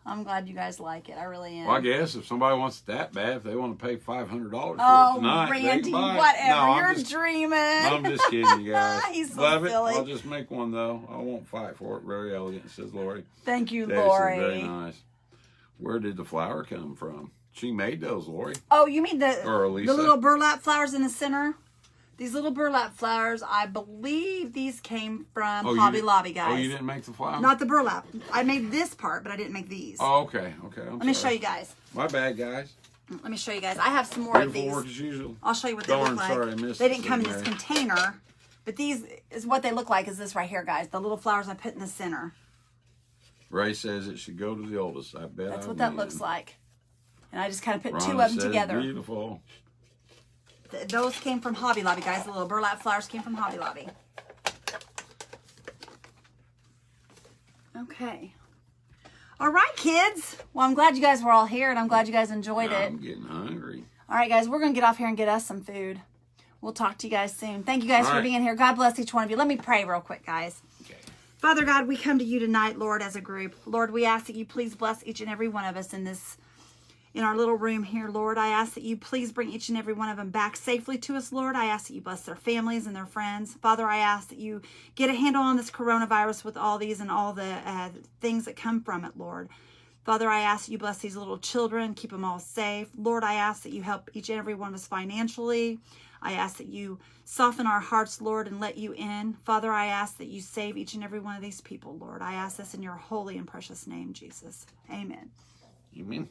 I'm glad you guys like it. I really am. Well, I guess if somebody wants it that bad, if they want to pay $500 for it tonight, Randy, they can buy it. whatever. No, You're dreaming. I'm just kidding, you guys. He's so Love silly. it. I'll just make one, though. I won't fight for it. Very elegant, says Lori. Thank you, That Lori. is very nice. Where did the flower come from? She made those, Lori. Oh, you mean the Lisa. little burlap flowers in the center? These little burlap flowers, I believe these came from Hobby Lobby, guys. Oh, you didn't make the flower? Not the burlap. I made this part, but I didn't make these. Oh, okay. Let me show you guys. My bad, guys. Let me show you guys. I have some more of Beautiful these. work as usual. I'll show you what they look like. Sorry, I missed they didn't it, come in this Mary. container, but these is what they look like. Is this right here, guys? The little flowers I put in the center. Ray says it should go to the oldest. I bet. That's what that looks like. And I just kind of put two Rhonda of them says together. Beautiful. Those came from Hobby Lobby, guys. The little burlap flowers came from Hobby Lobby. Okay. All right, kids. Well, I'm glad you guys were all here, and I'm glad you guys enjoyed it. I'm getting hungry. All right, guys. We're going to get off here and get us some food. We'll talk to you guys soon. Thank you guys All for right. being here. God bless each one of you. Let me pray real quick, guys. Okay. Father God, we come to you tonight, Lord, as a group. Lord, we ask that you please bless each and every one of us in our little room here, Lord. I ask that you please bring each and every one of them back safely to us, Lord. I ask that you bless their families and their friends. Father, I ask that you get a handle on this coronavirus with all these and all the things that come from it, Lord. Father, I ask that you bless these little children, keep them all safe. Lord, I ask that you help each and every one of us financially. I ask that you soften our hearts, Lord, and let you in. Father, I ask that you save each and every one of these people, Lord. I ask this in your holy and precious name, Jesus. Amen. Amen.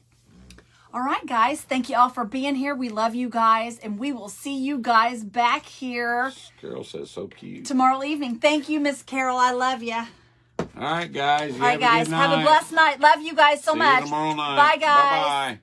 All right, guys. Thank you all for being here. We love you guys, and we will see you guys back here Carol says so cute. tomorrow evening. Thank you, Miss Carol. I love you. All right, guys. All right, guys. Have a blessed night. Love you guys so much. See you tomorrow night. Bye, guys. Bye-bye.